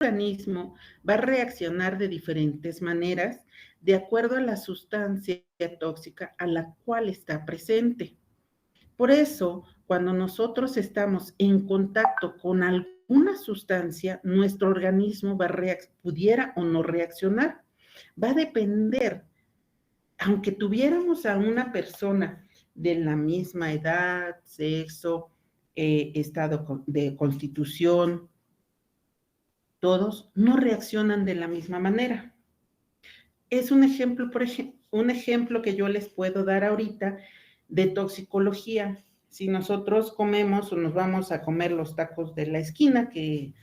organismo va a reaccionar de diferentes maneras de acuerdo a la sustancia tóxica a la cual está presente. Por eso, cuando nosotros estamos en contacto con alguna sustancia, nuestro organismo pudiera o no reaccionar. Va a depender, aunque tuviéramos a una persona de la misma edad, sexo, estado de constitución, todos no reaccionan de la misma manera. Es un ejemplo, un ejemplo que yo les puedo dar ahorita de toxicología. Si nosotros comemos o nos vamos a comer los tacos de la esquina, que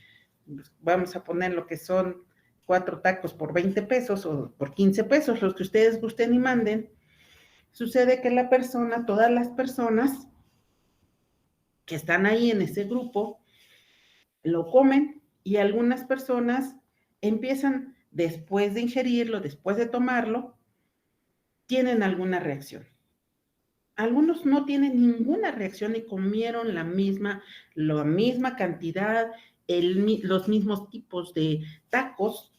vamos a poner lo que son 4 tacos por 20 pesos o por 15 pesos, los que ustedes gusten y manden, sucede que todas las personas que están ahí en ese grupo, lo comen y algunas personas empiezan, después de ingerirlo, después de tomarlo, tienen alguna reacción. Algunos no tienen ninguna reacción y comieron la misma cantidad, los mismos tipos de tacos,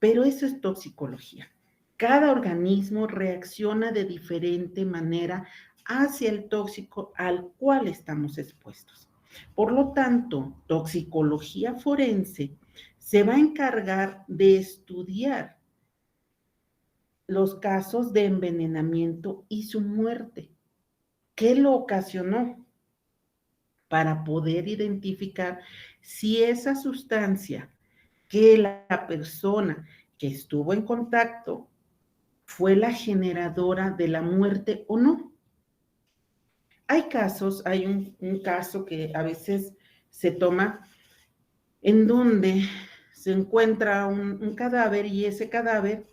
pero eso es toxicología. Cada organismo reacciona de diferente manera hacia el tóxico al cual estamos expuestos. Por lo tanto, toxicología forense se va a encargar de estudiar los casos de envenenamiento y su muerte. ¿Qué lo ocasionó? Para poder identificar si esa sustancia que la persona que estuvo en contacto fue la generadora de la muerte o no. Hay un caso que a veces se toma en donde se encuentra un cadáver y ese cadáver,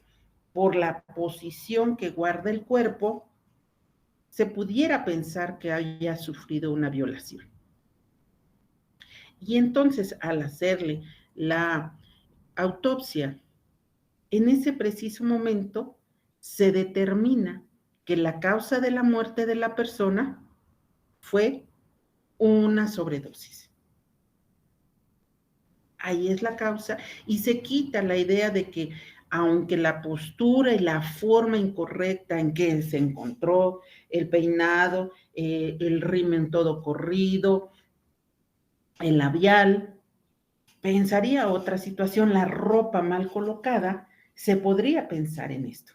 por la posición que guarda el cuerpo, se pudiera pensar que haya sufrido una violación. Y entonces, al hacerle la autopsia, en ese preciso momento se determina que la causa de la muerte de la persona fue una sobredosis. Ahí es la causa y se quita la idea de que aunque la postura y la forma incorrecta en que se encontró, el peinado, el rímel todo corrido, el labial, pensaría otra situación, la ropa mal colocada, se podría pensar en esto.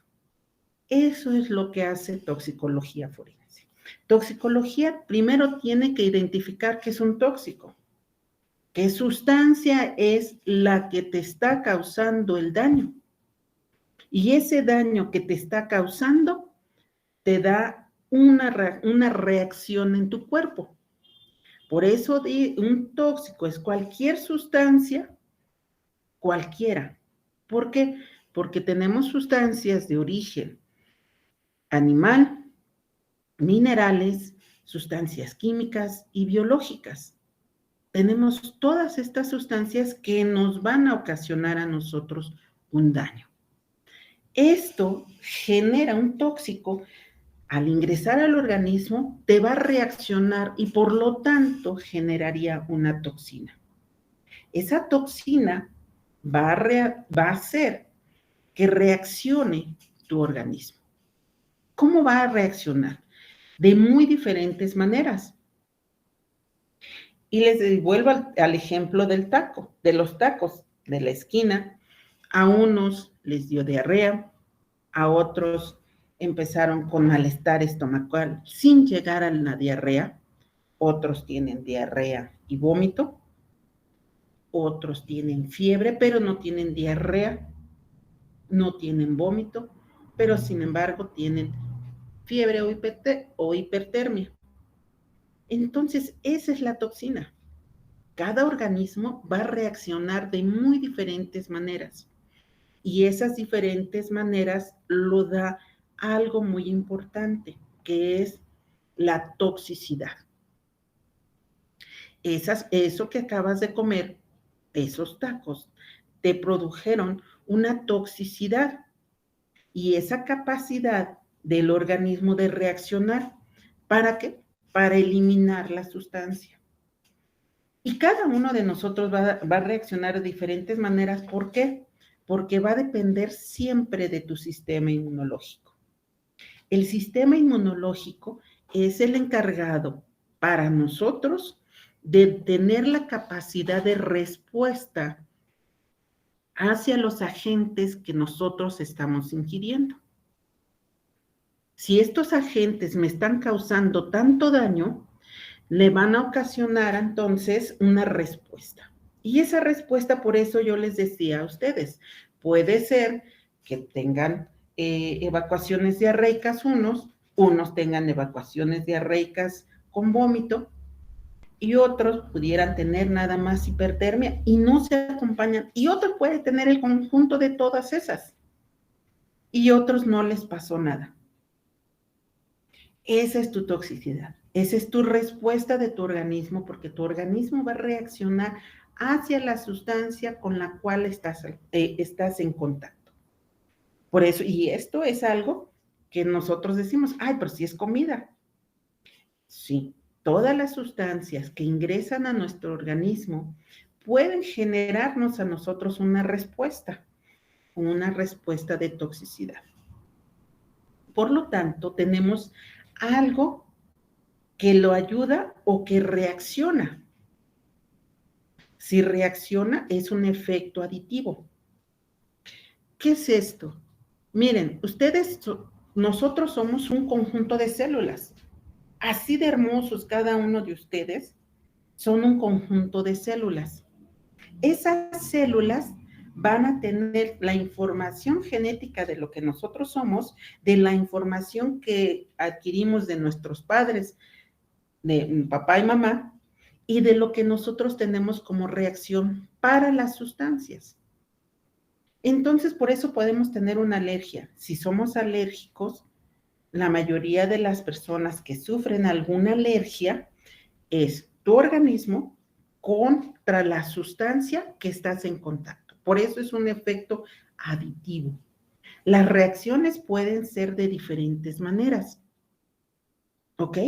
Eso es lo que hace toxicología forense. Toxicología primero tiene que identificar qué es un tóxico, qué sustancia es la que te está causando el daño. Y ese daño que te está causando te da una reacción en tu cuerpo. Por eso un tóxico es cualquier sustancia, cualquiera. ¿Por qué? Porque tenemos sustancias de origen animal, minerales, sustancias químicas y biológicas. Tenemos todas estas sustancias que nos van a ocasionar a nosotros un daño. Esto genera un tóxico. Al ingresar al organismo, te va a reaccionar y por lo tanto generaría una toxina. Esa toxina va a hacer que reaccione tu organismo. ¿Cómo va a reaccionar? De muy diferentes maneras. Y les vuelvo al ejemplo del taco, de los tacos de la esquina. A unos les dio diarrea, a otros empezaron con malestar estomacal sin llegar a la diarrea. Otros tienen diarrea y vómito. Otros tienen fiebre, pero no tienen diarrea. No tienen vómito, pero sin embargo tienen fiebre o hipertermia. Entonces, esa es la toxina. Cada organismo va a reaccionar de muy diferentes maneras y esas diferentes maneras lo da algo muy importante, que es la toxicidad. Eso que acabas de comer, esos tacos, te produjeron una toxicidad y esa capacidad del organismo de reaccionar. ¿Para qué? Para eliminar la sustancia. Y cada uno de nosotros va a reaccionar de diferentes maneras. ¿Por qué? Porque va a depender siempre de tu sistema inmunológico. El sistema inmunológico es el encargado para nosotros de tener la capacidad de respuesta hacia los agentes que nosotros estamos ingiriendo. Si estos agentes me están causando tanto daño, le van a ocasionar entonces una respuesta. Y esa respuesta, por eso yo les decía a ustedes, puede ser que tengan evacuaciones diarreicas unos tengan evacuaciones diarreicas con vómito y otros pudieran tener nada más hipertermia y no se acompañan. Y otros pueden tener el conjunto de todas esas y otros no les pasó nada. Esa es tu toxicidad, esa es tu respuesta de tu organismo, porque tu organismo va a reaccionar hacia la sustancia con la cual estás en contacto. Por eso, y esto es algo que nosotros decimos, ay, pero si es comida. Sí, todas las sustancias que ingresan a nuestro organismo pueden generarnos a nosotros una respuesta de toxicidad. Por lo tanto, tenemos algo que lo ayuda o que reacciona. Si reacciona, es un efecto aditivo. ¿Qué es esto? Miren, nosotros somos un conjunto de células. Así de hermosos cada uno de ustedes son un conjunto de células. Esas células van a tener la información genética de lo que nosotros somos, de la información que adquirimos de nuestros padres, de papá y mamá, y de lo que nosotros tenemos como reacción para las sustancias. Entonces, por eso podemos tener una alergia. Si somos alérgicos, la mayoría de las personas que sufren alguna alergia es tu organismo contra la sustancia que estás en contacto. Por eso es un efecto aditivo. Las reacciones pueden ser de diferentes maneras. ¿Ok?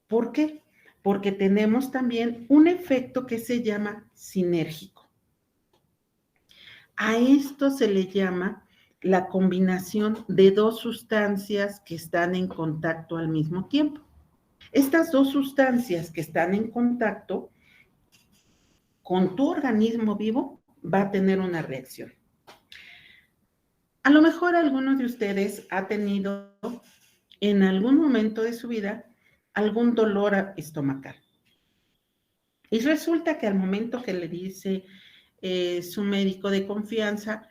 ¿Por qué? Porque tenemos también un efecto que se llama sinérgico. A esto se le llama la combinación de dos sustancias que están en contacto al mismo tiempo. Estas dos sustancias que están en contacto con tu organismo vivo va a tener una reacción. A lo mejor alguno de ustedes ha tenido en algún momento de su vida algún dolor estomacal. Y resulta que al momento que le dice su médico de confianza,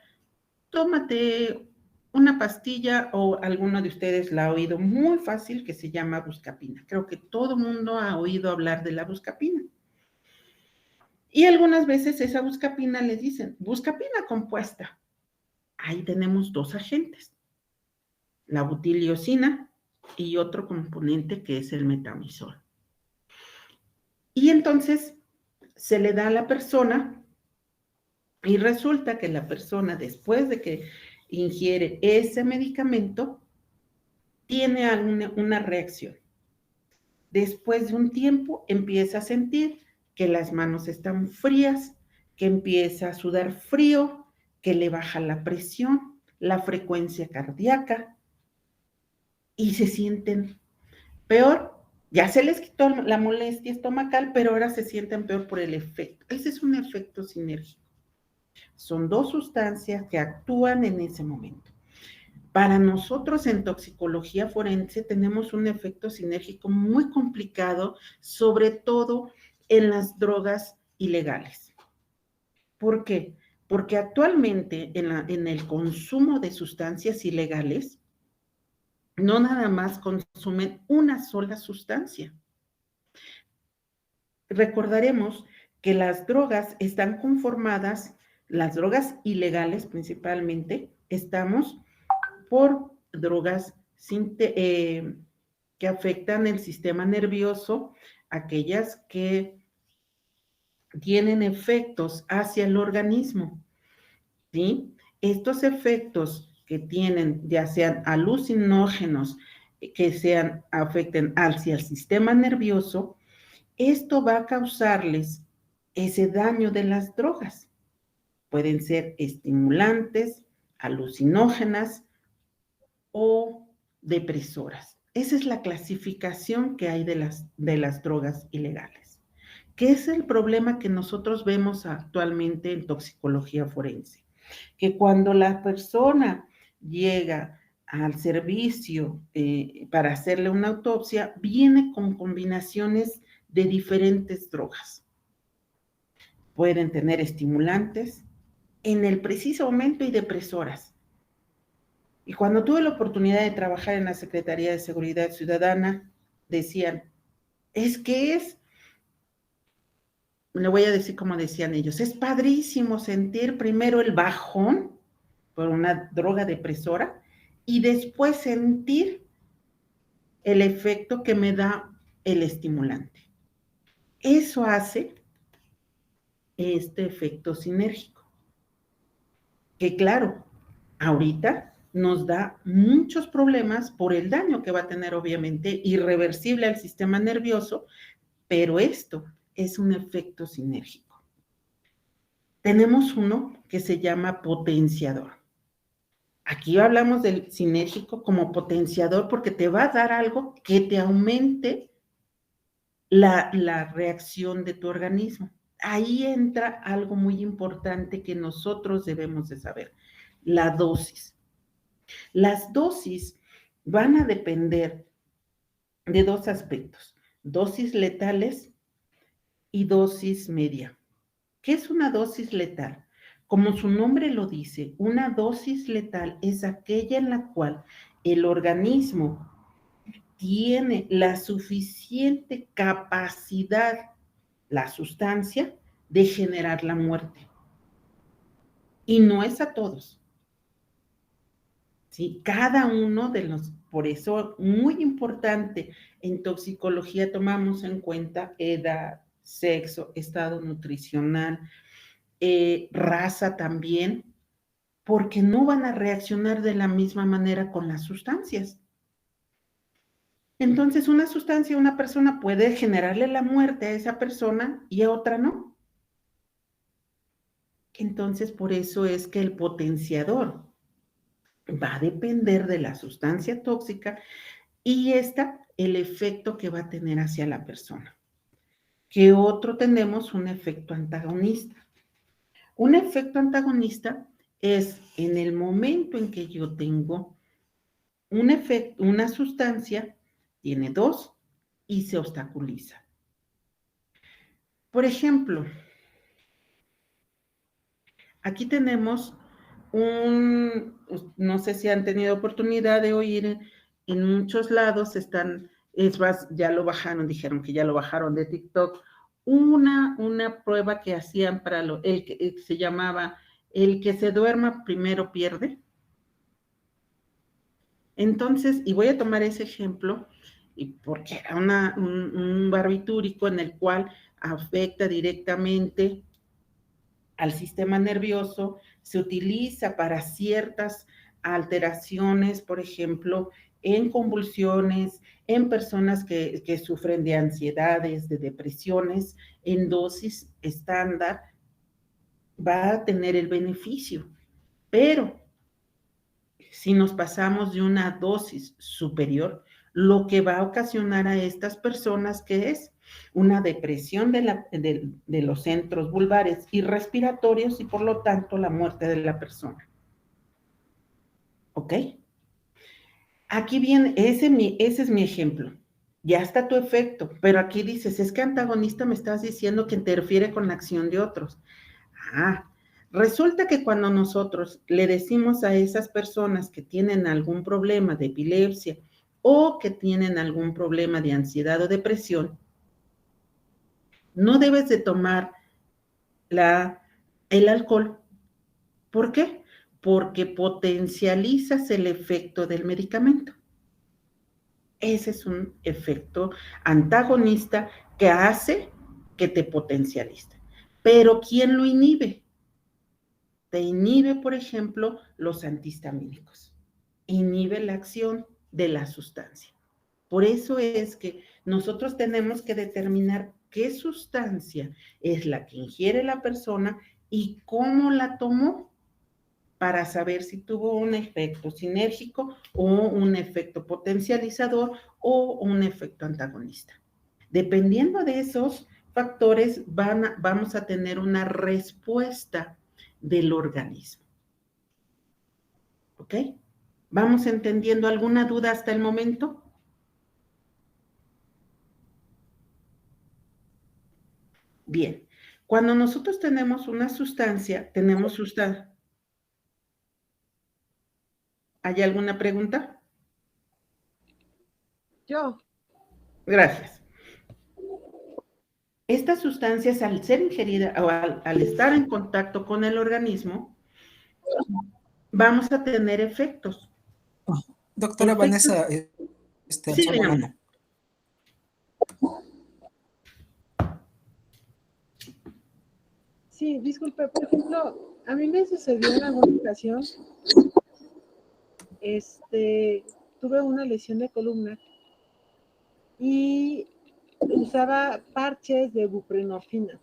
tómate una pastilla, o alguno de ustedes la ha oído muy fácil, que se llama Buscapina. Creo que todo el mundo ha oído hablar de la Buscapina. Y algunas veces esa Buscapina les dicen, Buscapina compuesta. Ahí tenemos dos agentes, la butiliosina y otro componente que es el metamizol. Y entonces se le da a la persona y resulta que la persona, después de que ingiere ese medicamento, tiene una reacción. Después de un tiempo empieza a sentir que las manos están frías, que empieza a sudar frío, que le baja la presión, la frecuencia cardíaca y se sienten peor. Ya se les quitó la molestia estomacal, pero ahora se sienten peor por el efecto. Ese es un efecto sinérgico. Son dos sustancias que actúan en ese momento. Para nosotros en toxicología forense tenemos un efecto sinérgico muy complicado, sobre todo en las drogas ilegales. ¿Por qué? Porque actualmente en el consumo de sustancias ilegales, no nada más consumen una sola sustancia. Recordaremos que las drogas están conformadas, las drogas ilegales principalmente, estamos por drogas que afectan el sistema nervioso, aquellas que tienen efectos hacia el organismo, ¿sí? Estos efectos que tienen, ya sean alucinógenos, que afecten hacia el sistema nervioso, esto va a causarles ese daño de las drogas. Pueden ser estimulantes, alucinógenas o depresoras. Esa es la clasificación que hay de las drogas ilegales. ¿Qué es el problema que nosotros vemos actualmente en toxicología forense? Que cuando la persona llega al servicio para hacerle una autopsia, viene con combinaciones de diferentes drogas. Pueden tener estimulantes en el preciso momento y depresoras. Y cuando tuve la oportunidad de trabajar en la Secretaría de Seguridad Ciudadana, decían, le voy a decir como decían ellos, es padrísimo sentir primero el bajón por una droga depresora y después sentir el efecto que me da el estimulante. Eso hace este efecto sinérgico, que claro, ahorita nos da muchos problemas por el daño que va a tener obviamente irreversible al sistema nervioso, pero esto es un efecto sinérgico. Tenemos uno que se llama potenciador. Aquí hablamos del sinérgico como potenciador porque te va a dar algo que te aumente la reacción de tu organismo. Ahí entra algo muy importante que nosotros debemos de saber, la dosis. Las dosis van a depender de dos aspectos, dosis letales y dosis media. ¿Qué es una dosis letal? Como su nombre lo dice, una dosis letal es aquella en la cual el organismo tiene la suficiente capacidad, la sustancia, de generar la muerte. Y no es a todos. ¿Sí? Cada uno de los, por eso muy importante, en toxicología tomamos en cuenta edad, sexo, estado nutricional, raza también, porque no van a reaccionar de la misma manera con las sustancias. Entonces, una sustancia, una persona puede generarle la muerte a esa persona y a otra no. Entonces, por eso es que el potenciador va a depender de la sustancia tóxica y el efecto que va a tener hacia la persona. ¿Qué otro tenemos? Un efecto antagonista. Un efecto antagonista es en el momento en que yo tengo una sustancia, tiene dos y se obstaculiza. Por ejemplo, aquí tenemos no sé si han tenido oportunidad de oír, en muchos lados es más, ya lo bajaron, dijeron que ya lo bajaron de TikTok, una prueba que hacían para el que se llamaba el que se duerma primero pierde. Entonces, y voy a tomar ese ejemplo, porque era un barbitúrico en el cual afecta directamente al sistema nervioso, se utiliza para ciertas alteraciones, por ejemplo, en convulsiones, en personas que sufren de ansiedades, de depresiones, en dosis estándar, va a tener el beneficio. Pero si nos pasamos de una dosis superior, lo que va a ocasionar a estas personas que es una depresión de los centros vulvares y respiratorios y por lo tanto la muerte de la persona. ¿Ok? Aquí viene, ese es mi ejemplo. Ya está tu efecto, pero aquí dices, es que antagonista me estás diciendo que interfiere con la acción de otros. Ah, resulta que cuando nosotros le decimos a esas personas que tienen algún problema de epilepsia o que tienen algún problema de ansiedad o depresión, no debes de tomar el alcohol. ¿Por qué? Porque potencializas el efecto del medicamento. Ese es un efecto antagonista que hace que te potencialice. Pero ¿quién lo inhibe? Te inhibe, por ejemplo, los antihistamínicos. Inhibe la acción de la sustancia. Por eso es que nosotros tenemos que determinar qué sustancia es la que ingiere la persona y cómo la tomó para saber si tuvo un efecto sinérgico o un efecto potencializador o un efecto antagonista. Dependiendo de esos factores, vamos a tener una respuesta del organismo. ¿Ok? ¿Vamos entendiendo alguna duda hasta el momento? Bien. Cuando nosotros tenemos una sustancia, tenemos sustancia. ¿Hay alguna pregunta? Yo. Gracias. Estas sustancias, al ser ingeridas o al estar en contacto con el organismo, vamos a tener efectos. Doctora Vanessa, sí, alzó la mano. Sí, disculpe, por ejemplo, a mí me sucedió en alguna ocasión, tuve una lesión de columna y usaba parches de buprenorfina,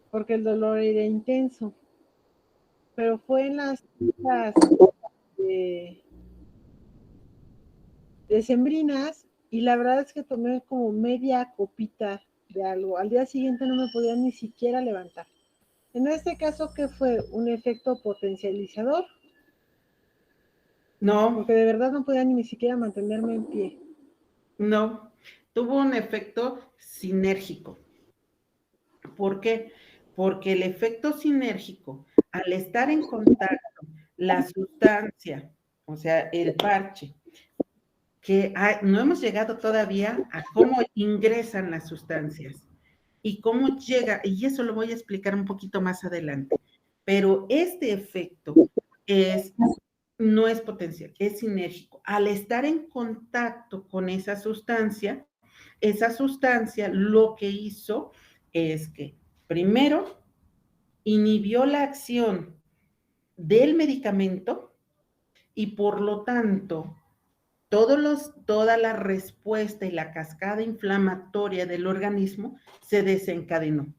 porque el dolor era intenso, pero fue en las decembrinas y la verdad es que tomé como media copita de algo. Al día siguiente no me podía ni siquiera levantar. En este caso, ¿qué fue? ¿Un efecto potencializador? No. Porque de verdad no podía ni siquiera mantenerme en pie. No, tuvo un efecto sinérgico. ¿Por qué? Porque el efecto sinérgico, al estar en contacto, la sustancia, o sea, el parche, que no hemos llegado todavía a cómo ingresan las sustancias y cómo llega, y eso lo voy a explicar un poquito más adelante, pero este efecto no es potencial, es sinérgico. Al estar en contacto con esa sustancia lo que hizo es que primero inhibió la acción del medicamento y por lo tanto toda la respuesta y la cascada inflamatoria del organismo se desencadenó.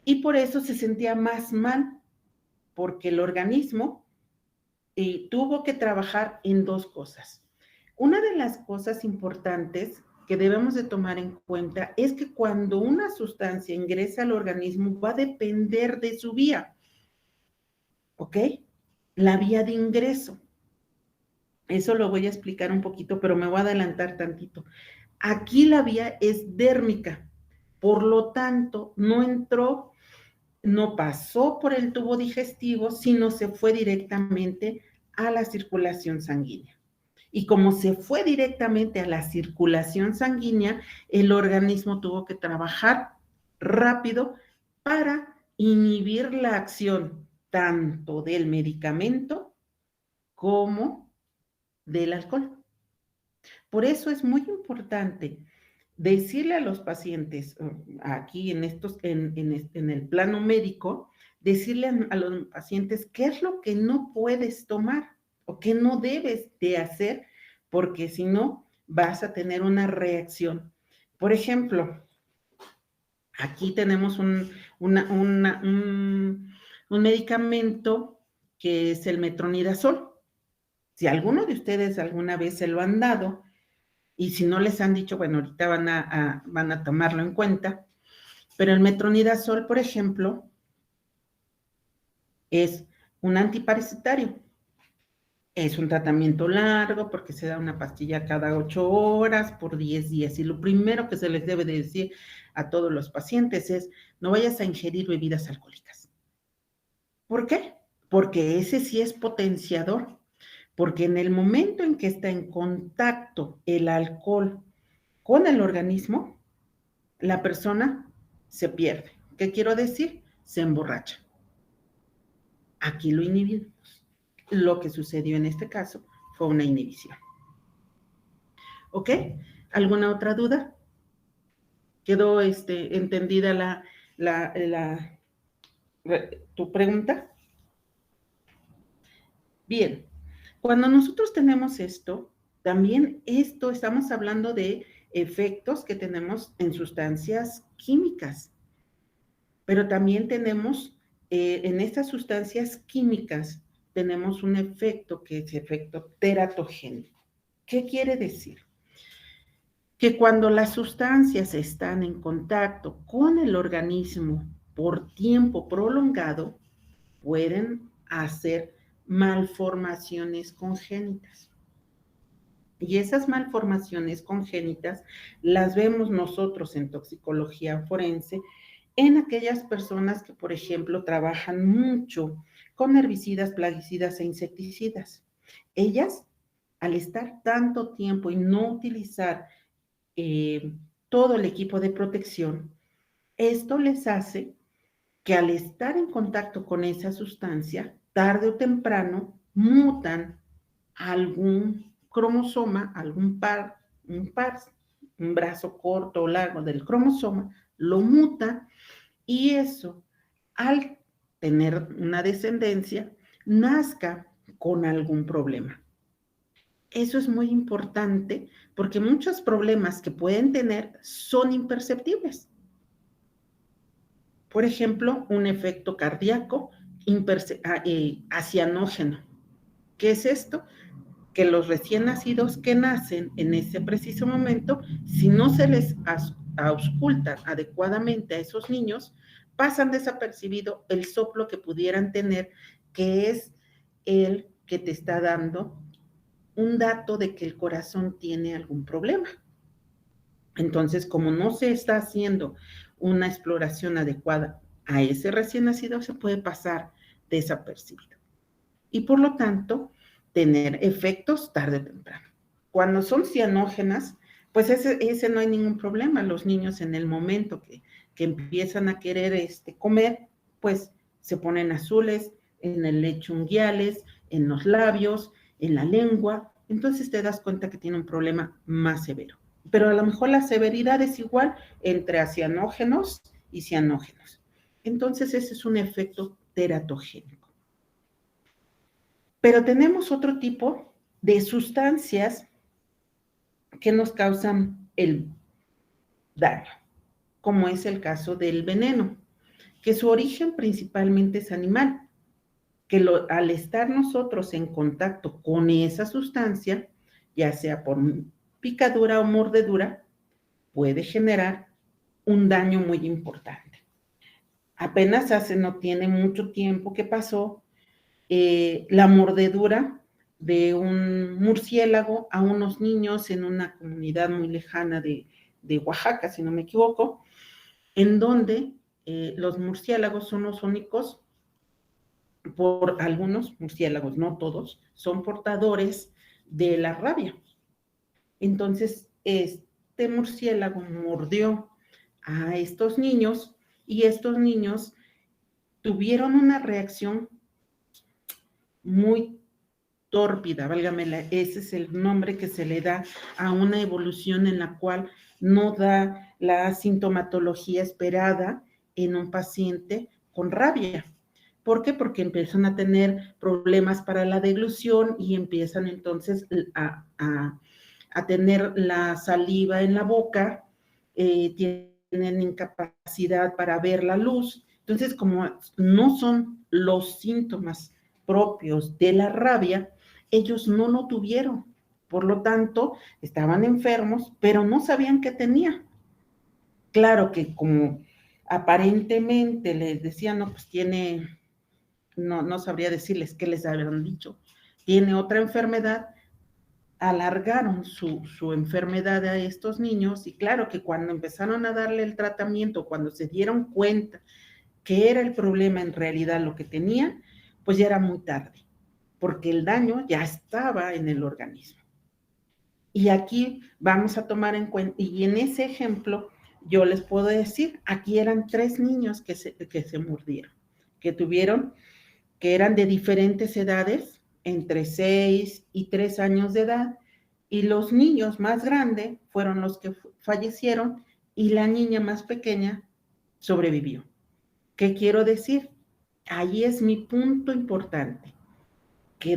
Y por eso se sentía más mal, porque el organismo tuvo que trabajar en dos cosas. Una de las cosas importantes que debemos de tomar en cuenta es que cuando una sustancia ingresa al organismo va a depender de su vía, ¿ok? La vía de ingreso. Eso lo voy a explicar un poquito, pero me voy a adelantar tantito. Aquí la vía es dérmica, por lo tanto, no entró, no pasó por el tubo digestivo, sino se fue directamente a la circulación sanguínea. Y como se fue directamente a la circulación sanguínea, el organismo tuvo que trabajar rápido para inhibir la acción tanto del medicamento como del alcohol. Por eso es muy importante decirle a los pacientes, aquí en el plano médico, decirle a los pacientes qué es lo que no puedes tomar o qué no debes de hacer, porque si no vas a tener una reacción. Por ejemplo, aquí tenemos un medicamento que es el metronidazol. Si alguno de ustedes alguna vez se lo han dado, y si no les han dicho, bueno, ahorita van a tomarlo en cuenta, pero el metronidazol, por ejemplo, es un antiparasitario. Es un tratamiento largo porque se da una pastilla cada 8 horas por 10 días. Y lo primero que se les debe de decir a todos los pacientes es, no vayas a ingerir bebidas alcohólicas. ¿Por qué? Porque ese sí es potenciador. Porque en el momento en que está en contacto el alcohol con el organismo, la persona se pierde. ¿Qué quiero decir? Se emborracha. Aquí lo inhibimos. Lo que sucedió en este caso fue una inhibición. ¿Ok? ¿Alguna otra duda? ¿Quedó entendida tu pregunta? Bien, cuando nosotros tenemos esto, también estamos hablando de efectos que tenemos en sustancias químicas, pero también tenemos en estas sustancias químicas tenemos un efecto que es efecto teratogénico. ¿Qué quiere decir? Que cuando las sustancias están en contacto con el organismo por tiempo prolongado, pueden hacer malformaciones congénitas. Y esas malformaciones congénitas las vemos nosotros en toxicología forense en aquellas personas que, por ejemplo, trabajan mucho con herbicidas, plaguicidas e insecticidas. Ellas, al estar tanto tiempo y no utilizar todo el equipo de protección, esto les hace que al estar en contacto con esa sustancia, tarde o temprano, mutan algún cromosoma, un brazo corto o largo del cromosoma, lo muta y eso, al tener una descendencia, nazca con algún problema. Eso es muy importante porque muchos problemas que pueden tener son imperceptibles. Por ejemplo, un efecto cardíaco acianógeno. ¿Qué es esto? Que los recién nacidos que nacen en ese preciso momento, si no se les ausculta adecuadamente a esos niños, pasan desapercibido el soplo que pudieran tener, que es el que te está dando un dato de que el corazón tiene algún problema. Entonces, como no se está haciendo una exploración adecuada a ese recién nacido, se puede pasar desapercibido. Y por lo tanto, tener efectos tarde o temprano. Cuando son cianógenas, pues ese no hay ningún problema. Los niños en el momento que empiezan a querer comer, pues se ponen azules en el lecho unguiales, en los labios, en la lengua. Entonces te das cuenta que tiene un problema más severo. Pero a lo mejor la severidad es igual entre acianógenos y cianógenos. Entonces ese es un efecto teratogénico. Pero tenemos otro tipo de sustancias que nos causan el daño, como es el caso del veneno, que su origen principalmente es animal, que al estar nosotros en contacto con esa sustancia, ya sea por picadura o mordedura, puede generar un daño muy importante. Apenas no tiene mucho tiempo que pasó la mordedura de un murciélago a unos niños en una comunidad muy lejana de Oaxaca, si no me equivoco, en donde los murciélagos son los únicos, por algunos murciélagos, no todos, son portadores de la rabia. Entonces, este murciélago mordió a estos niños y estos niños tuvieron una reacción muy tórpida, válgamela, ese es el nombre que se le da a una evolución en la cual no da la sintomatología esperada en un paciente con rabia. ¿Por qué? Porque empiezan a tener problemas para la deglución y empiezan entonces a tener la saliva en la boca, tienen incapacidad para ver la luz. Entonces, como no son los síntomas propios de la rabia, ellos no lo tuvieron. Por lo tanto, estaban enfermos, pero no sabían qué tenía. Claro que como aparentemente les decían, no, pues tiene, no sabría decirles qué les habían dicho, tiene otra enfermedad, alargaron su enfermedad a estos niños y claro que cuando empezaron a darle el tratamiento, cuando se dieron cuenta que era el problema en realidad lo que tenían, pues ya era muy tarde, porque el daño ya estaba en el organismo. Y aquí vamos a tomar en cuenta, y en ese ejemplo yo les puedo decir, aquí eran 3 niños que se mordieron, que eran de diferentes edades, entre 6 y 3 años de edad, y los niños más grandes fueron los que fallecieron y la niña más pequeña sobrevivió. ¿Qué quiero decir? Ahí es mi punto importante, que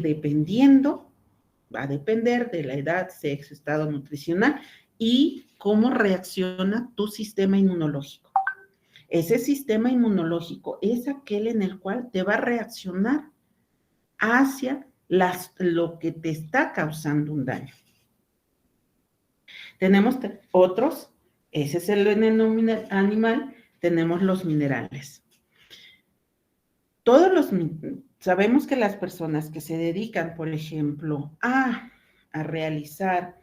va a depender de la edad, sexo, estado nutricional y cómo reacciona tu sistema inmunológico. Ese sistema inmunológico es aquel en el cual te va a reaccionar hacia lo que te está causando un daño. Tenemos otros, ese es el veneno animal, tenemos los minerales. Sabemos que las personas que se dedican, por ejemplo, a realizar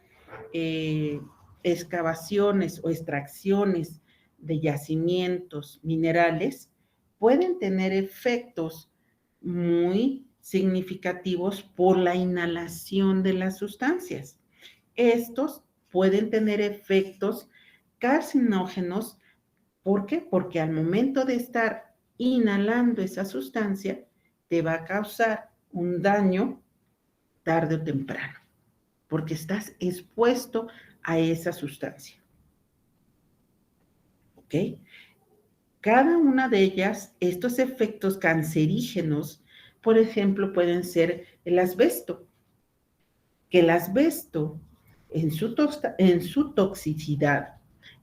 excavaciones o extracciones de yacimientos minerales pueden tener efectos muy significativos por la inhalación de las sustancias. Estos pueden tener efectos carcinógenos. ¿Por qué? Porque al momento de estar inhalando esa sustancia, te va a causar un daño tarde o temprano, porque estás expuesto a esa sustancia. ¿Ok? Cada una de ellas, estos efectos cancerígenos, por ejemplo, pueden ser el asbesto, que el asbesto en su toxicidad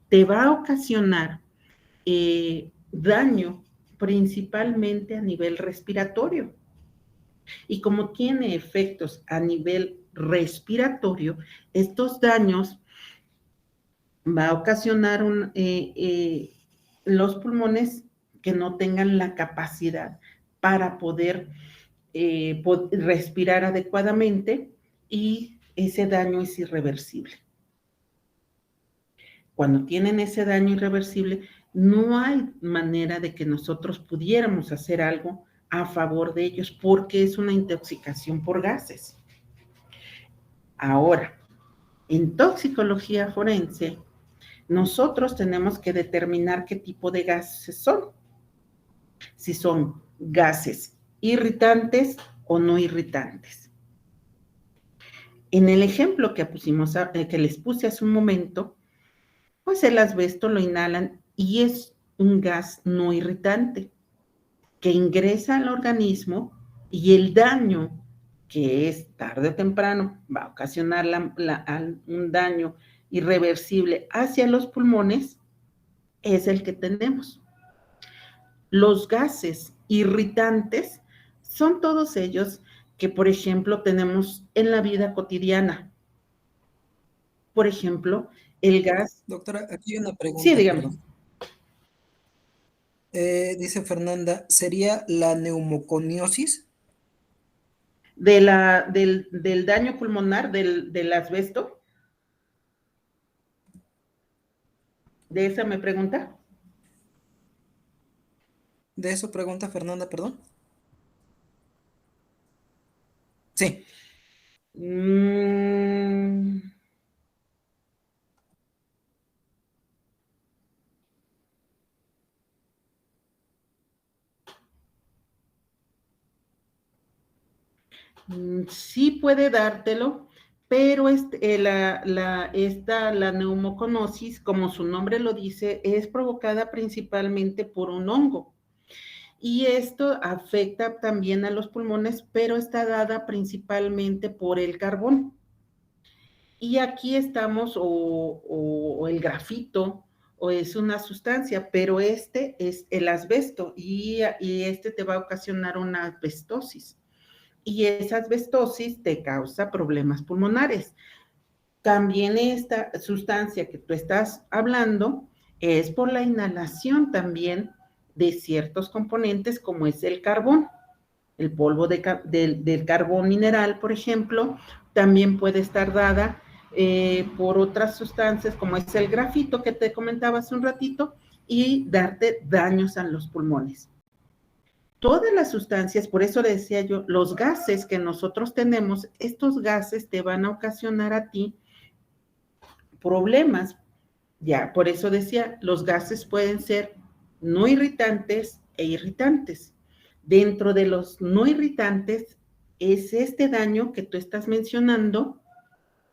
te va a ocasionar daño principalmente a nivel respiratorio. Y como tiene efectos a nivel respiratorio, estos daños va a ocasionar los pulmones que no tengan la capacidad para poder respirar adecuadamente, y ese daño es irreversible. Cuando tienen ese daño irreversible, no hay manera de que nosotros pudiéramos hacer algo a favor de ellos, porque es una intoxicación por gases. Ahora, en toxicología forense, nosotros tenemos que determinar qué tipo de gases son. Si son gases irritantes o no irritantes. En el ejemplo que les puse hace un momento, pues el asbesto lo inhalan y es un gas no irritante que ingresa al organismo, y el daño que es tarde o temprano va a ocasionar un daño irreversible hacia los pulmones, es el que tenemos. Los gases irritantes son todos ellos que, por ejemplo, tenemos en la vida cotidiana. Por ejemplo, el gas... Doctora, aquí hay una pregunta. Sí, dígame. Perdón. Dice Fernanda, ¿sería la neumoconiosis? Del daño pulmonar, del asbesto. ¿De esa me pregunta? ¿De eso pregunta Fernanda, perdón? Sí. Sí puede dártelo, pero la neumoconosis, como su nombre lo dice, es provocada principalmente por un hongo. Y esto afecta también a los pulmones, pero está dada principalmente por el carbón. Y aquí estamos, o el grafito, o es una sustancia, pero este es el asbesto, y este te va a ocasionar una asbestosis. Y esa asbestosis te causa problemas pulmonares. También esta sustancia que tú estás hablando es por la inhalación también de ciertos componentes, como es el carbón. El polvo del carbón mineral, por ejemplo, también puede estar dada por otras sustancias, como es el grafito que te comentaba hace un ratito, y darte daños a los pulmones. Todas las sustancias, por eso le decía yo, los gases que nosotros tenemos, estos gases te van a ocasionar a ti problemas. Ya, por eso decía, los gases pueden ser no irritantes e irritantes. Dentro de los no irritantes es este daño que tú estás mencionando.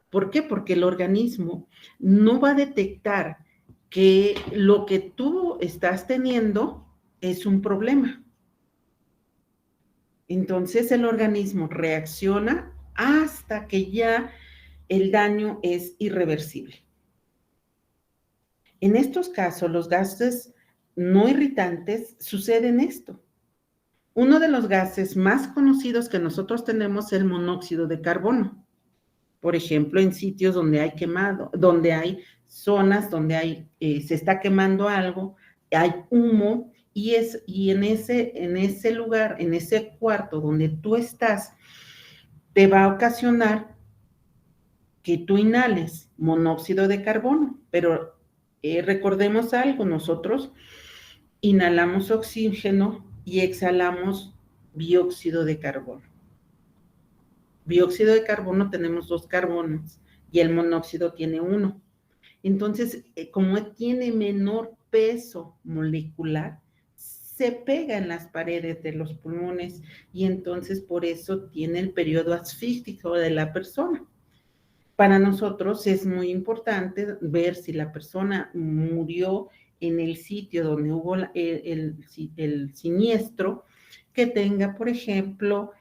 ¿Por qué? Porque el organismo no va a detectar que lo que tú estás teniendo es un problema. Entonces el organismo reacciona hasta que ya el daño es irreversible. En estos casos, los gases no irritantes suceden esto. Uno de los gases más conocidos que nosotros tenemos es el monóxido de carbono. Por ejemplo, en sitios donde hay quemado, donde hay zonas donde se está quemando algo, hay humo, y en ese lugar, en ese cuarto donde tú estás, te va a ocasionar que tú inhales monóxido de carbono, pero recordemos algo, nosotros inhalamos oxígeno y exhalamos dióxido de carbono. Dióxido de carbono tenemos 2 carbonos y el monóxido tiene 1. Entonces, como tiene menor peso molecular, se pega en las paredes de los pulmones y entonces por eso tiene el periodo asfíctico de la persona. Para nosotros es muy importante ver si la persona murió en el sitio donde hubo el siniestro, que tenga, por ejemplo,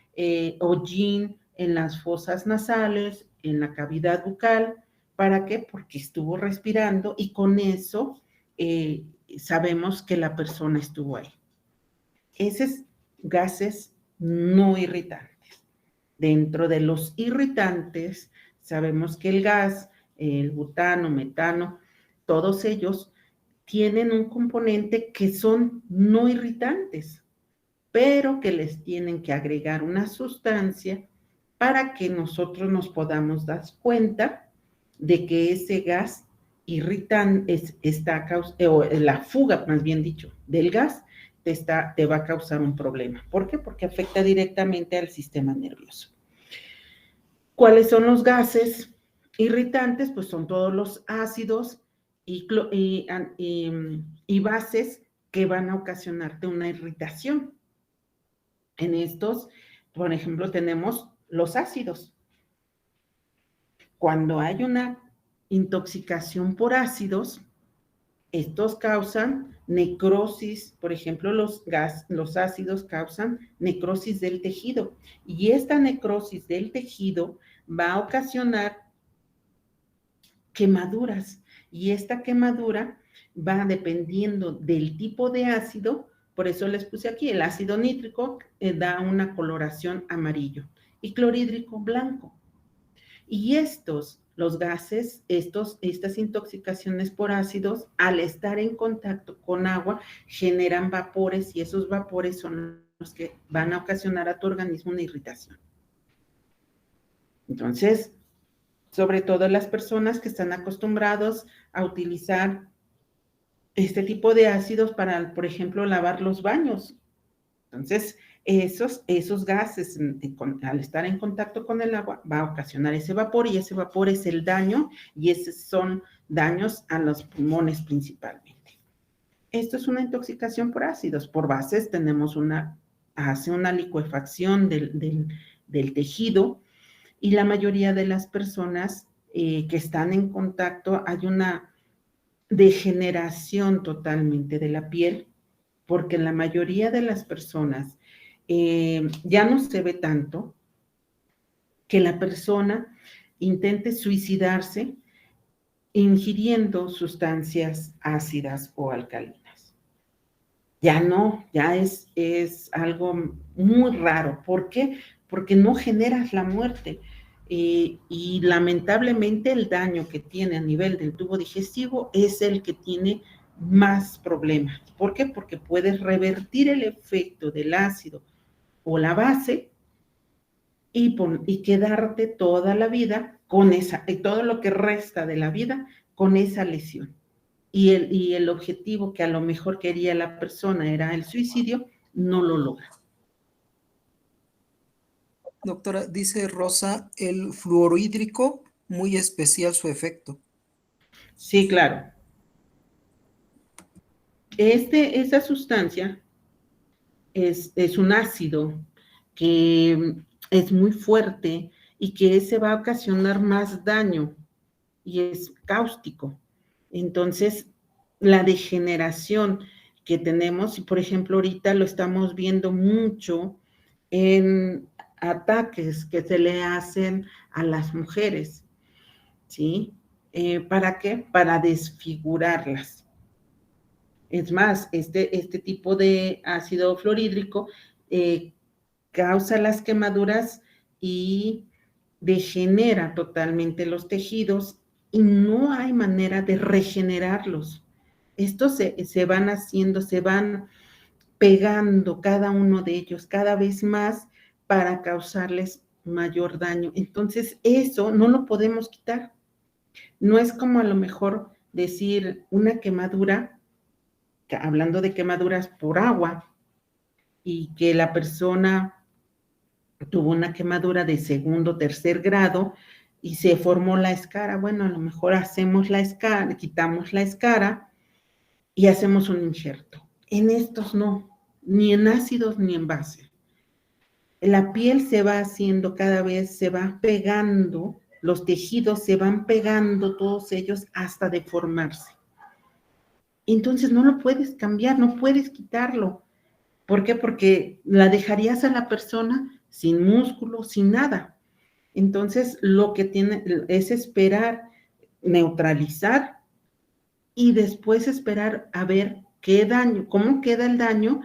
hollín en las fosas nasales, en la cavidad bucal. ¿Para qué? Porque estuvo respirando y con eso sabemos que la persona estuvo ahí. Esos gases no irritantes. Dentro de los irritantes, sabemos que el gas, el butano, metano, todos ellos tienen un componente que son no irritantes, pero que les tienen que agregar una sustancia para que nosotros nos podamos dar cuenta de que ese gas irritante o la fuga, más bien dicho, del gas te va a causar un problema. ¿Por qué? Porque afecta directamente al sistema nervioso. ¿Cuáles son los gases irritantes? Pues son todos los ácidos y bases que van a ocasionarte una irritación. En estos, por ejemplo, tenemos los ácidos. Cuando hay una intoxicación por ácidos, estos causan necrosis. Por ejemplo, los ácidos causan necrosis del tejido, y esta necrosis del tejido va a ocasionar quemaduras, y esta quemadura va dependiendo del tipo de ácido. Por eso les puse aquí, el ácido nítrico da una coloración amarillo y clorhídrico blanco. Y los gases, estas intoxicaciones por ácidos, al estar en contacto con agua, generan vapores, y esos vapores son los que van a ocasionar a tu organismo una irritación. Entonces, sobre todo las personas que están acostumbrados a utilizar este tipo de ácidos para, por ejemplo, lavar los baños. Entonces, esos gases, al estar en contacto con el agua, va a ocasionar ese vapor, y ese vapor es el daño, y esos son daños a los pulmones principalmente. Esto es una intoxicación por ácidos. Por bases hace una licuefacción del tejido, y la mayoría de las personas que están en contacto, hay una degeneración totalmente de la piel, porque la mayoría de las personas ya no se ve tanto que la persona intente suicidarse ingiriendo sustancias ácidas o alcalinas. Ya no, ya es algo muy raro. ¿Por qué? Porque no generas la muerte. Y lamentablemente el daño que tiene a nivel del tubo digestivo es el que tiene más problemas. ¿Por qué? Porque puedes revertir el efecto del ácido o la base y quedarte toda la vida con todo lo que resta de la vida con esa lesión. Y el objetivo que a lo mejor quería la persona era el suicidio, no lo logra. Doctora, dice Rosa, el fluorhídrico, muy especial su efecto. Sí, claro. Esa sustancia es un ácido que es muy fuerte y que se va a ocasionar más daño, y es cáustico. Entonces, la degeneración que tenemos, y por ejemplo ahorita lo estamos viendo mucho en ataques que se le hacen a las mujeres, ¿sí? ¿Para qué? Para desfigurarlas. Es más, este tipo de ácido fluorhídrico causa las quemaduras y degenera totalmente los tejidos y no hay manera de regenerarlos. Estos se van haciendo, se van pegando cada uno de ellos cada vez más para causarles mayor daño. Entonces, eso no lo podemos quitar. No es como a lo mejor decir una quemadura, hablando de quemaduras por agua, y que la persona tuvo una quemadura de segundo, tercer grado y se formó la escara. Bueno, a lo mejor hacemos la escara, quitamos la escara y hacemos un injerto. En estos no, ni en ácidos ni en base. La piel se va haciendo cada vez, se va pegando, los tejidos se van pegando, todos ellos, hasta deformarse. Entonces no lo puedes cambiar, no puedes quitarlo. ¿Por qué? Porque la dejarías a la persona sin músculo, sin nada. Entonces, lo que tiene es esperar, neutralizar y después esperar a ver qué daño, cómo queda el daño,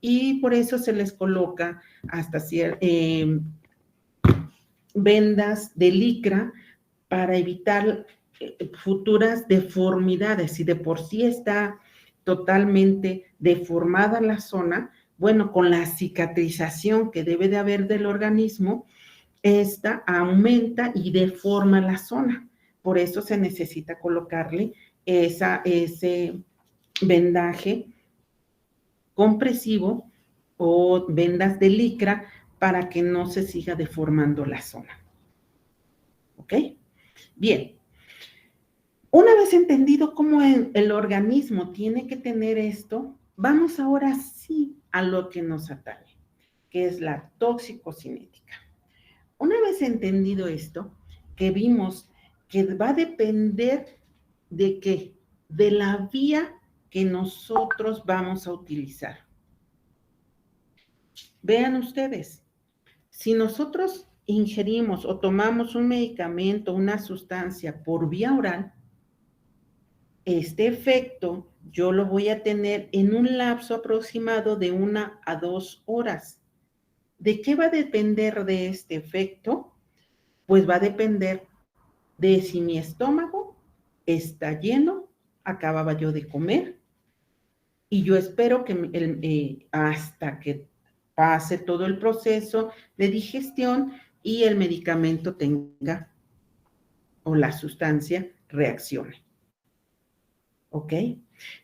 y por eso se les coloca hasta vendas de licra para evitar futuras deformidades. Si de por sí está totalmente deformada la zona, bueno, con la cicatrización que debe de haber del organismo, esta aumenta y deforma la zona. Por eso se necesita colocarle ese vendaje compresivo o vendas de licra para que no se siga deformando la zona. ¿Ok? Bien. Una vez entendido cómo el organismo tiene que tener esto, vamos ahora sí a lo que nos atañe, que es la toxicocinética. Una vez entendido esto, que vimos que va a depender de qué, de la vía que nosotros vamos a utilizar. Vean ustedes, si nosotros ingerimos o tomamos un medicamento, una sustancia por vía oral, este efecto yo lo voy a tener en un lapso aproximado de 1 a 2 horas. ¿De qué va a depender de este efecto? Pues va a depender de si mi estómago está lleno, acababa yo de comer, y yo espero que hasta que pase todo el proceso de digestión y el medicamento tenga o la sustancia reaccione. ¿Ok?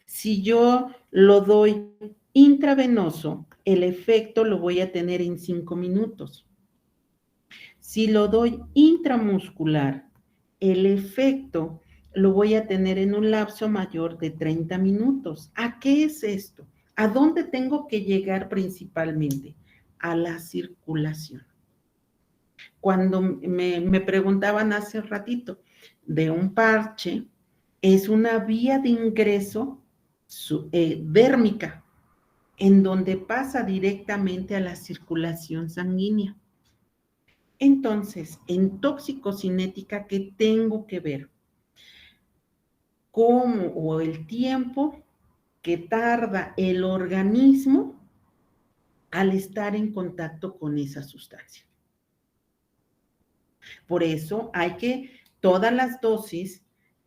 Si yo lo doy intravenoso, el efecto lo voy a tener en 5 minutos. Si lo doy intramuscular, el efecto lo voy a tener en un lapso mayor de 30 minutos. ¿A qué es esto? ¿A dónde tengo que llegar principalmente? A la circulación. Cuando me preguntaban hace un ratito de un parche, es una vía de ingreso dérmica, en donde pasa directamente a la circulación sanguínea. Entonces, en toxicocinética, ¿qué tengo que ver? ¿Cómo o el tiempo que tarda el organismo al estar en contacto con esa sustancia? Por eso todas las dosis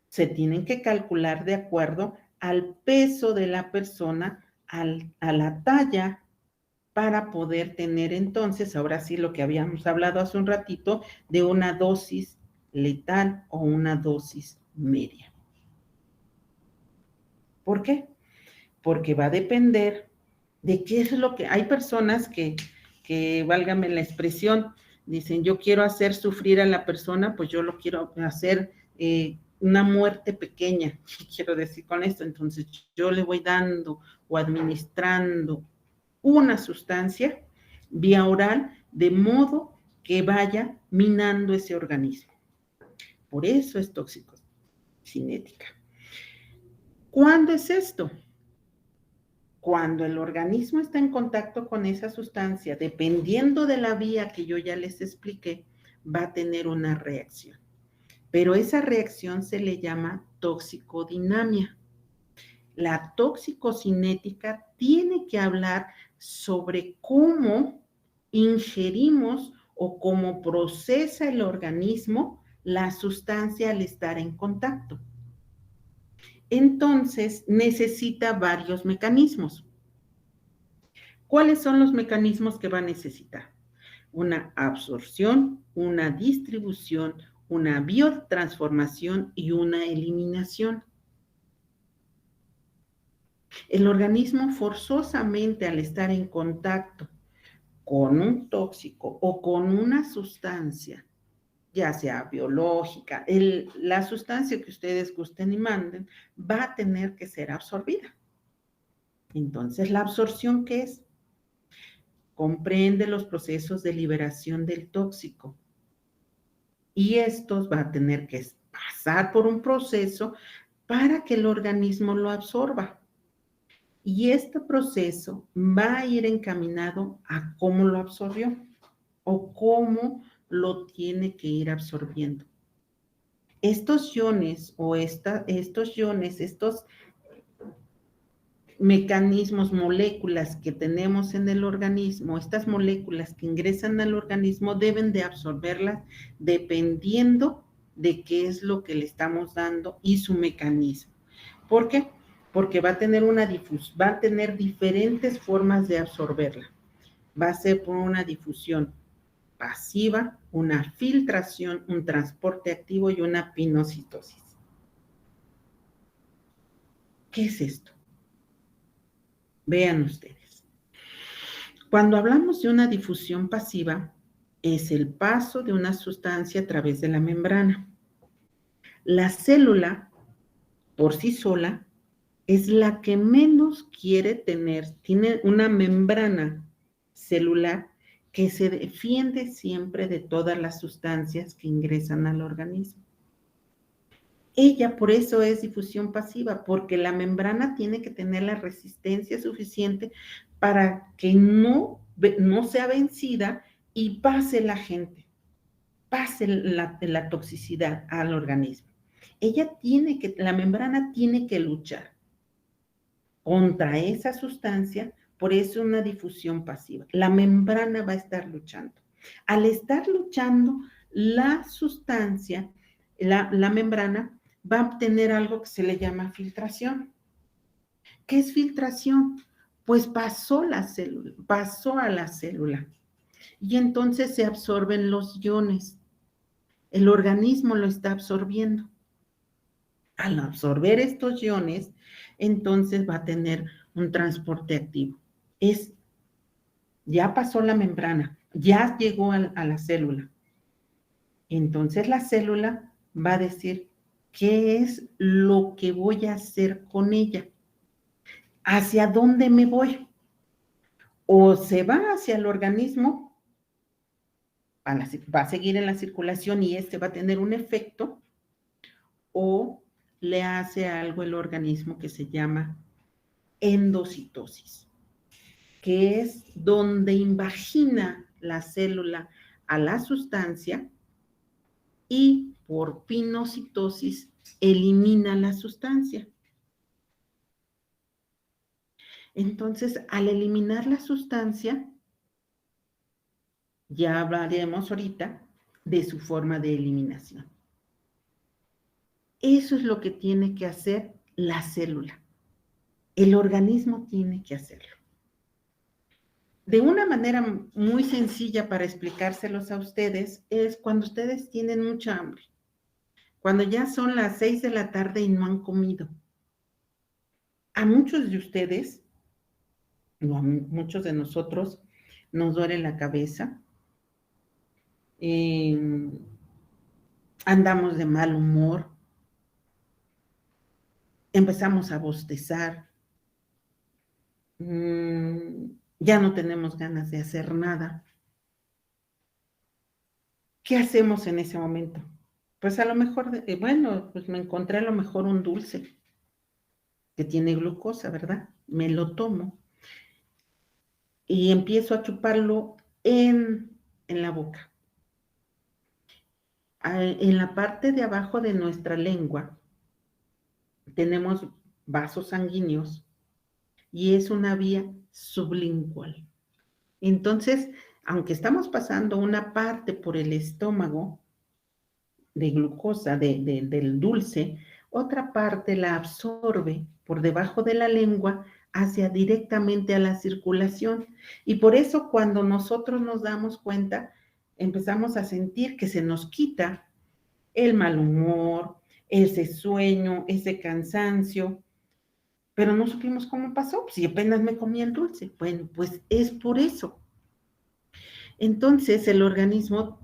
se tienen que calcular de acuerdo al peso de la persona, a la talla, para poder tener entonces, ahora sí lo que habíamos hablado hace un ratito, de una dosis letal o una dosis media. ¿Por qué? Porque va a depender de qué es lo que... Hay personas que válgame la expresión, dicen, yo quiero hacer sufrir a la persona, pues yo lo quiero hacer una muerte pequeña. ¿Qué quiero decir con esto? Entonces yo le voy dando o administrando una sustancia vía oral de modo que vaya minando ese organismo. Por eso es toxicocinética. ¿Cuándo es esto? Cuando el organismo está en contacto con esa sustancia, dependiendo de la vía que yo ya les expliqué, va a tener una reacción. pero esa reacción se le llama toxicodinamia. La toxicocinética tiene que hablar sobre cómo ingerimos o cómo procesa el organismo la sustancia al estar en contacto. Entonces, necesita varios mecanismos. ¿Cuáles son los mecanismos que va a necesitar? Una absorción, una distribución, una biotransformación y una eliminación. El organismo forzosamente al estar en contacto con un tóxico o con una sustancia, ya sea biológica, la sustancia que ustedes gusten y manden, va a tener que ser absorbida. Entonces, ¿la absorción qué es? Comprende los procesos de liberación del tóxico. Y estos va a tener que pasar por un proceso para que el organismo lo absorba. Y este proceso va a ir encaminado a cómo lo absorbió o cómo lo tiene que ir absorbiendo. Estos iones o estos mecanismos, moléculas que tenemos en el organismo, estas moléculas que ingresan al organismo deben de absorberlas dependiendo de qué es lo que le estamos dando y su mecanismo. ¿Por qué? Porque va a tener diferentes formas de absorberla. Va a ser por una difusión pasiva, una filtración, un transporte activo y una pinocitosis. ¿Qué es esto? Vean ustedes. Cuando hablamos de una difusión pasiva, es el paso de una sustancia a través de la membrana. La célula, por sí sola, es la que menos quiere tener, tiene una membrana celular que se defiende siempre de todas las sustancias que ingresan al organismo. Ella por eso es difusión pasiva, porque la membrana tiene que tener la resistencia suficiente para que no sea vencida y pase la gente, pase la toxicidad al organismo. La membrana tiene que luchar contra esa sustancia, por eso una difusión pasiva. La membrana va a estar luchando. Al estar luchando, la sustancia, la membrana, va a obtener algo que se le llama filtración. ¿Qué es filtración? Pues pasó a la célula y entonces se absorben los iones. El organismo lo está absorbiendo. Al absorber estos iones, entonces va a tener un transporte activo. Ya pasó la membrana, ya llegó a la célula. Entonces la célula va a decir, ¿qué es lo que voy a hacer con ella? ¿Hacia dónde me voy? O se va hacia el organismo, va a seguir en la circulación y este va a tener un efecto, o le hace algo el organismo que se llama endocitosis, que es donde invagina la célula a la sustancia y por pinocitosis elimina la sustancia. Entonces, al eliminar la sustancia, ya hablaremos ahorita de su forma de eliminación. Eso es lo que tiene que hacer la célula. El organismo tiene que hacerlo. De una manera muy sencilla para explicárselos a ustedes es cuando ustedes tienen mucha hambre, cuando ya son las 6 de la tarde y no han comido. A muchos de ustedes, o a muchos de nosotros, nos duele la cabeza, andamos de mal humor, empezamos a bostezar, ya no tenemos ganas de hacer nada. ¿Qué hacemos en ese momento? Pues a lo mejor, pues me encontré a lo mejor un dulce que tiene glucosa, ¿verdad? Me lo tomo y empiezo a chuparlo en la boca. En la parte de abajo de nuestra lengua tenemos vasos sanguíneos y es una vía sublingual. Entonces, aunque estamos pasando una parte por el estómago de glucosa, del dulce, otra parte la absorbe por debajo de la lengua hacia directamente a la circulación. Y por eso cuando nosotros nos damos cuenta, empezamos a sentir que se nos quita el mal humor, ese sueño, ese cansancio, pero no supimos cómo pasó, si apenas me comí el dulce. Bueno, pues es por eso. Entonces el organismo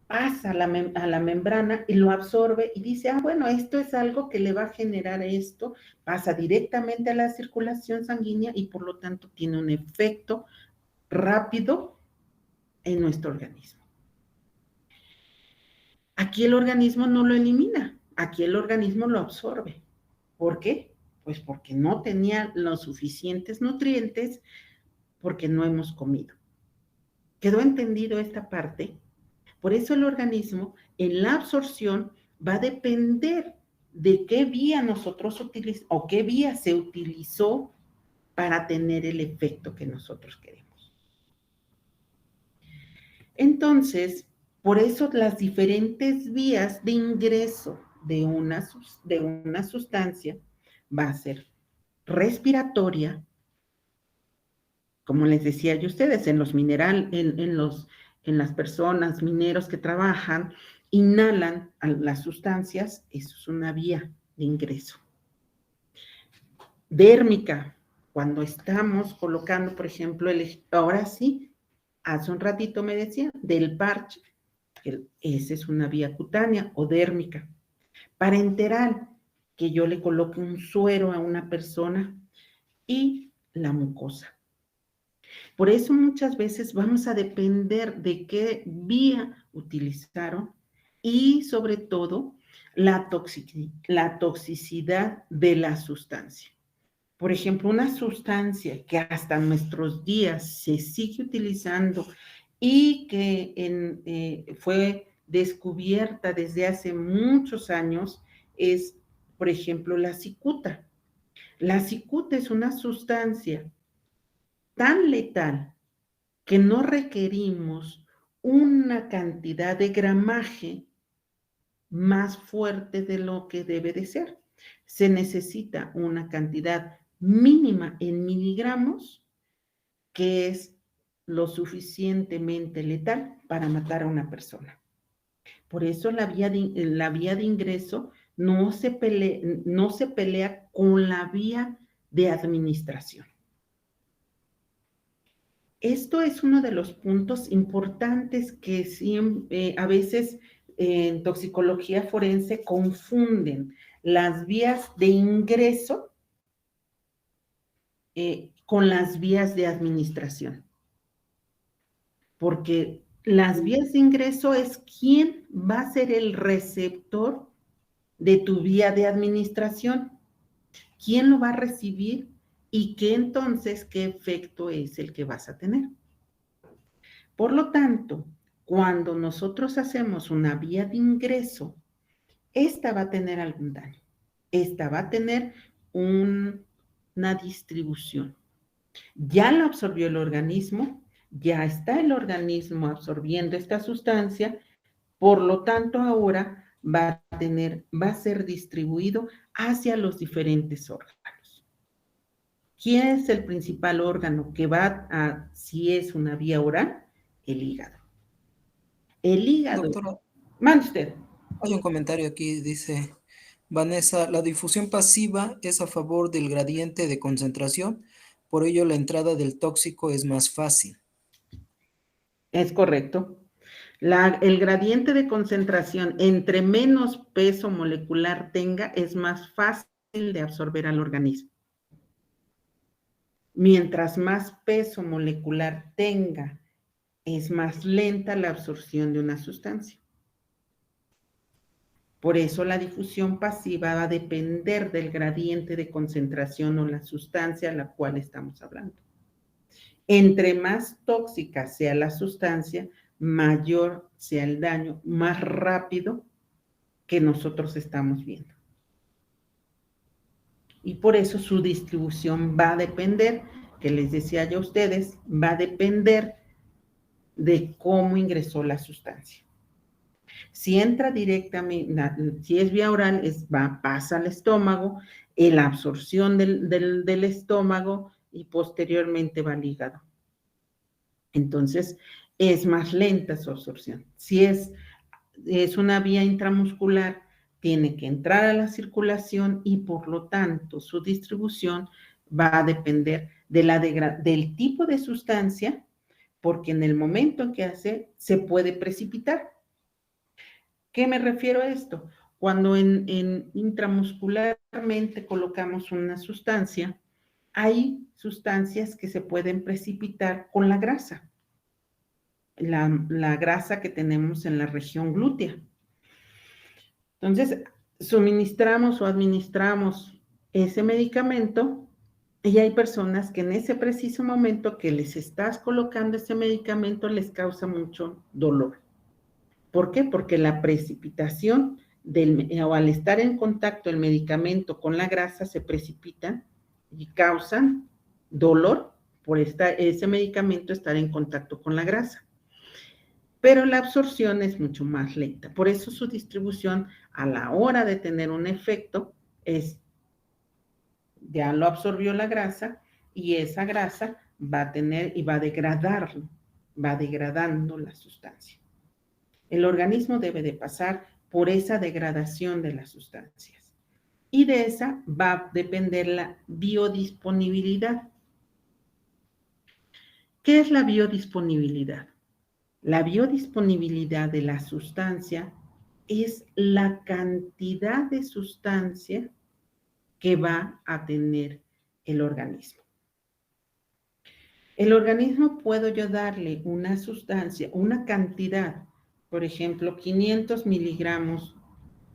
pasa a la membrana y lo absorbe y dice, ah, bueno, esto es algo que le va a generar esto, pasa directamente a la circulación sanguínea y por lo tanto tiene un efecto rápido en nuestro organismo. Aquí el organismo no lo elimina, aquí el organismo lo absorbe. ¿Por qué? Pues porque no tenía los suficientes nutrientes, porque no hemos comido. ¿Quedó entendido esta parte? Por eso el organismo en la absorción va a depender de qué vía nosotros utilizamos o qué vía se utilizó para tener el efecto que nosotros queremos. Entonces, por eso las diferentes vías de ingreso de una sustancia va a ser respiratoria, como les decía yo a ustedes, en los minerales, en las personas, mineros que trabajan, inhalan las sustancias, eso es una vía de ingreso. Dérmica, cuando estamos colocando, por ejemplo, ahora sí, hace un ratito me decían, del parche, esa es una vía cutánea o dérmica. Parenteral, que yo le coloque un suero a una persona, y la mucosa. Por eso muchas veces vamos a depender de qué vía utilizaron y sobre todo la toxicidad de la sustancia. Por ejemplo, una sustancia que hasta nuestros días se sigue utilizando y que fue descubierta desde hace muchos años es, por ejemplo, la cicuta. La cicuta es una sustancia tan letal que no requerimos una cantidad de gramaje más fuerte de lo que debe de ser. Se necesita una cantidad mínima en miligramos que es lo suficientemente letal para matar a una persona. Por eso la vía de ingreso no se pelea con la vía de administración. Esto es uno de los puntos importantes que a veces en toxicología forense confunden las vías de ingreso con las vías de administración. Porque las vías de ingreso es quién va a ser el receptor de tu vía de administración, quién lo va a recibir y qué efecto es el que vas a tener. Por lo tanto, cuando nosotros hacemos una vía de ingreso, esta va a tener algún daño. Esta va a tener una distribución. Ya la absorbió el organismo, ya está el organismo absorbiendo esta sustancia, por lo tanto ahora va a ser distribuido hacia los diferentes órganos. ¿Quién es el principal órgano que si es una vía oral? El hígado. El hígado. Doctora, Mande usted. hay un comentario aquí, dice Vanessa, la difusión pasiva es a favor del gradiente de concentración, por ello la entrada del tóxico es más fácil. Es correcto. El gradiente de concentración, entre menos peso molecular tenga, es más fácil de absorber al organismo. Mientras más peso molecular tenga, es más lenta la absorción de una sustancia. Por eso la difusión pasiva va a depender del gradiente de concentración o la sustancia a la cual estamos hablando. Entre más tóxica sea la sustancia, mayor sea el daño, más rápido que nosotros estamos viendo. Y por eso su distribución va a depender, que les decía yo a ustedes, va a depender de cómo ingresó la sustancia. Si entra directamente, si es vía oral, pasa al estómago, la absorción del estómago y posteriormente va al hígado. Entonces, es más lenta su absorción. Si es una vía intramuscular, tiene que entrar a la circulación y por lo tanto su distribución va a depender del tipo de sustancia, porque en el momento en que se puede precipitar. ¿Qué me refiero a esto? Cuando intramuscularmente colocamos una sustancia, hay sustancias que se pueden precipitar con la grasa, la grasa que tenemos en la región glútea. Entonces, suministramos o administramos ese medicamento y hay personas que en ese preciso momento que les estás colocando ese medicamento les causa mucho dolor. ¿Por qué? Porque la precipitación o al estar en contacto el medicamento con la grasa se precipitan y causan dolor por ese medicamento estar en contacto con la grasa. Pero la absorción es mucho más lenta. Por eso su distribución a la hora de tener un efecto ya lo absorbió la grasa y esa grasa va a tener y va a degradarlo, va degradando la sustancia. El organismo debe de pasar por esa degradación de las sustancias y de esa va a depender la biodisponibilidad. ¿Qué es la biodisponibilidad? La biodisponibilidad de la sustancia es la cantidad de sustancia que va a tener el organismo. El organismo puedo yo darle una sustancia, una cantidad, por ejemplo, 500 miligramos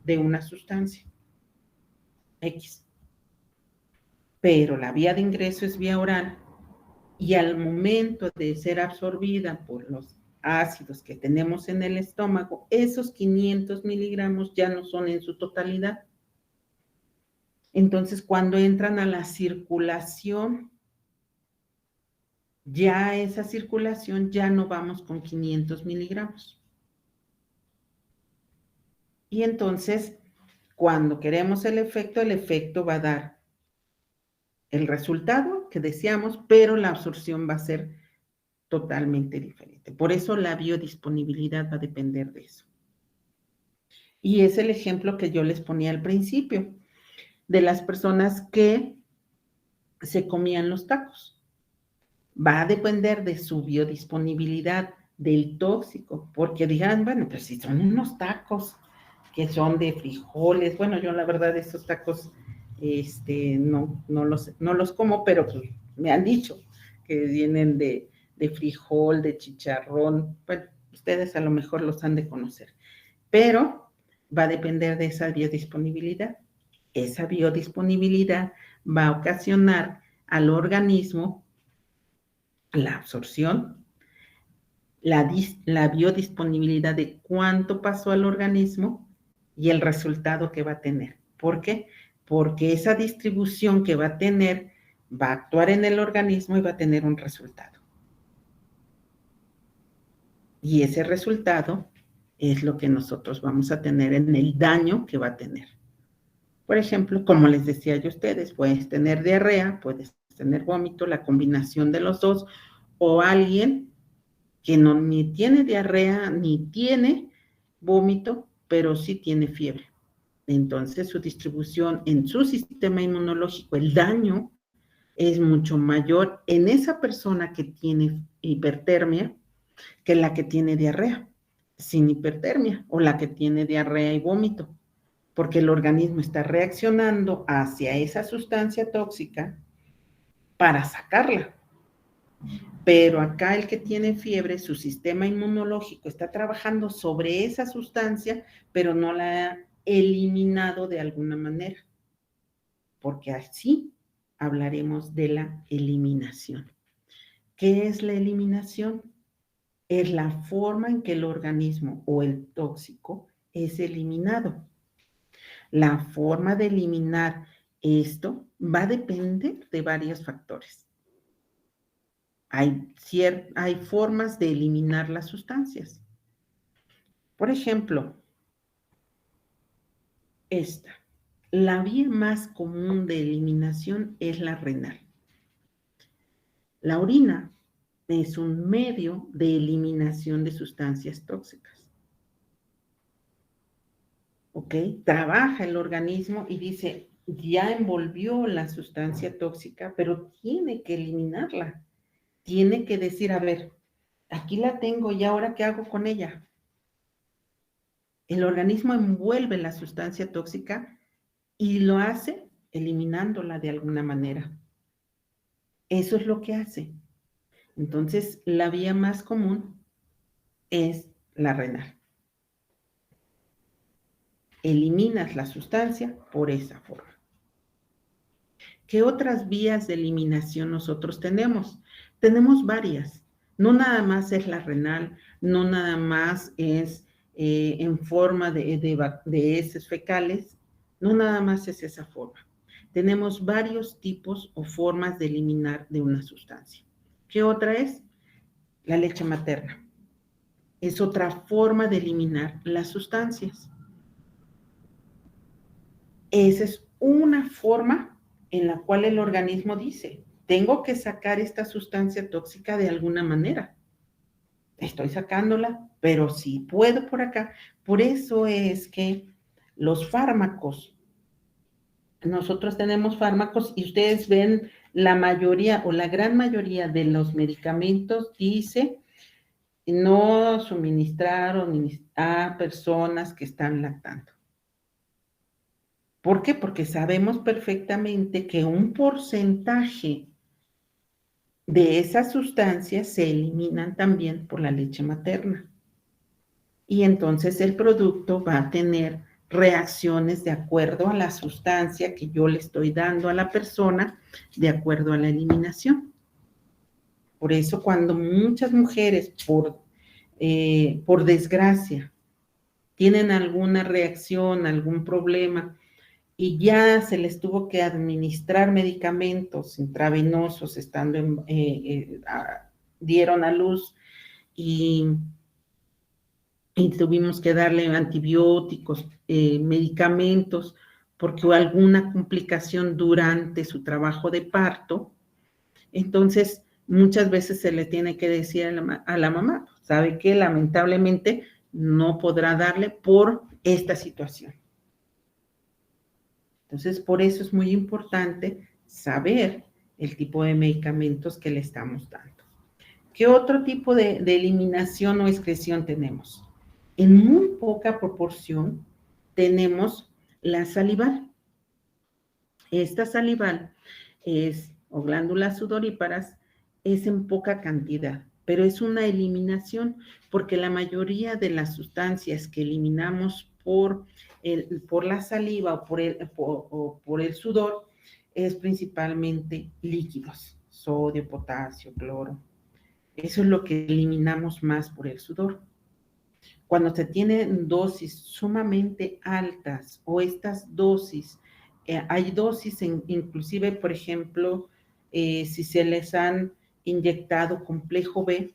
de una sustancia X, pero la vía de ingreso es vía oral y al momento de ser absorbida por los ácidos que tenemos en el estómago, esos 500 miligramos ya no son en su totalidad. Entonces, cuando entran a la circulación, ya esa circulación ya no vamos con 500 miligramos. Y entonces, cuando queremos el efecto va a dar el resultado que deseamos, pero la absorción va a ser totalmente diferente. Por eso la biodisponibilidad va a depender de eso. Y es el ejemplo que yo les ponía al principio, de las personas que se comían los tacos. Va a depender de su biodisponibilidad del tóxico, porque digan, bueno, pues si son unos tacos que son de frijoles, bueno, yo la verdad esos tacos no los como, pero pues me han dicho que vienen de frijol, de chicharrón, bueno, ustedes a lo mejor los han de conocer, pero va a depender de esa biodisponibilidad. Esa biodisponibilidad va a ocasionar al organismo la absorción, la biodisponibilidad de cuánto pasó al organismo y el resultado que va a tener. ¿Por qué? Porque esa distribución que va a tener va a actuar en el organismo y va a tener un resultado. Y ese resultado es lo que nosotros vamos a tener en el daño que va a tener. Por ejemplo, como les decía yo a ustedes, puedes tener diarrea, puedes tener vómito, la combinación de los dos, o alguien que ni tiene diarrea ni tiene vómito, pero sí tiene fiebre. Entonces, su distribución en su sistema inmunológico, el daño es mucho mayor en esa persona que tiene hipertermia que la que tiene diarrea sin hipertermia o la que tiene diarrea y vómito, porque el organismo está reaccionando hacia esa sustancia tóxica para sacarla. Pero acá el que tiene fiebre, su sistema inmunológico está trabajando sobre esa sustancia, pero no la ha eliminado de alguna manera, porque así hablaremos de la eliminación. ¿Qué es la eliminación? es la forma en que el organismo o el tóxico es eliminado. La forma de eliminar esto va a depender de varios factores. Hay formas de eliminar las sustancias. Por ejemplo, esta. La vía más común de eliminación es la renal. La orina es un medio de eliminación de sustancias tóxicas. ¿Ok? Trabaja el organismo y dice, ya envolvió la sustancia tóxica, pero tiene que eliminarla. Tiene que decir, a ver, aquí la tengo y ahora ¿qué hago con ella? El organismo envuelve la sustancia tóxica y lo hace eliminándola de alguna manera. Eso es lo que hace. Entonces, la vía más común es la renal. Eliminas la sustancia por esa forma. ¿Qué otras vías de eliminación nosotros tenemos? Tenemos varias. No nada más es la renal, no nada más es en forma de heces fecales, no nada más es esa forma. Tenemos varios tipos o formas de eliminar de una sustancia. ¿Qué otra es? La leche materna. Es otra forma de eliminar las sustancias. Esa es una forma en la cual el organismo dice, tengo que sacar esta sustancia tóxica de alguna manera. Estoy sacándola, pero sí puedo por acá. Por eso es que los fármacos, nosotros tenemos fármacos y ustedes ven la mayoría o la gran mayoría de los medicamentos dice no suministraron a personas que están lactando. ¿Por qué? Porque sabemos perfectamente que un porcentaje de esas sustancias se eliminan también por la leche materna. Y entonces el producto va a tener reacciones de acuerdo a la sustancia que yo le estoy dando a la persona, de acuerdo a la eliminación. Por eso cuando muchas mujeres, por desgracia, tienen alguna reacción, algún problema, y ya se les tuvo que administrar medicamentos intravenosos estando dieron a luz y tuvimos que darle antibióticos, medicamentos, porque hubo alguna complicación durante su trabajo de parto. Entonces, muchas veces se le tiene que decir a la mamá, ¿sabe qué? Lamentablemente no podrá darle por esta situación. Entonces, por eso es muy importante saber el tipo de medicamentos que le estamos dando. ¿Qué otro tipo de eliminación o excreción tenemos? En muy poca proporción tenemos la salival. Esta salival o glándulas sudoríparas, es en poca cantidad, pero es una eliminación porque la mayoría de las sustancias que eliminamos por la saliva o por el sudor es principalmente líquidos, sodio, potasio, cloro. Eso es lo que eliminamos más por el sudor. Cuando se tienen dosis sumamente altas o estas dosis, hay dosis inclusive, por ejemplo, si se les han inyectado complejo B,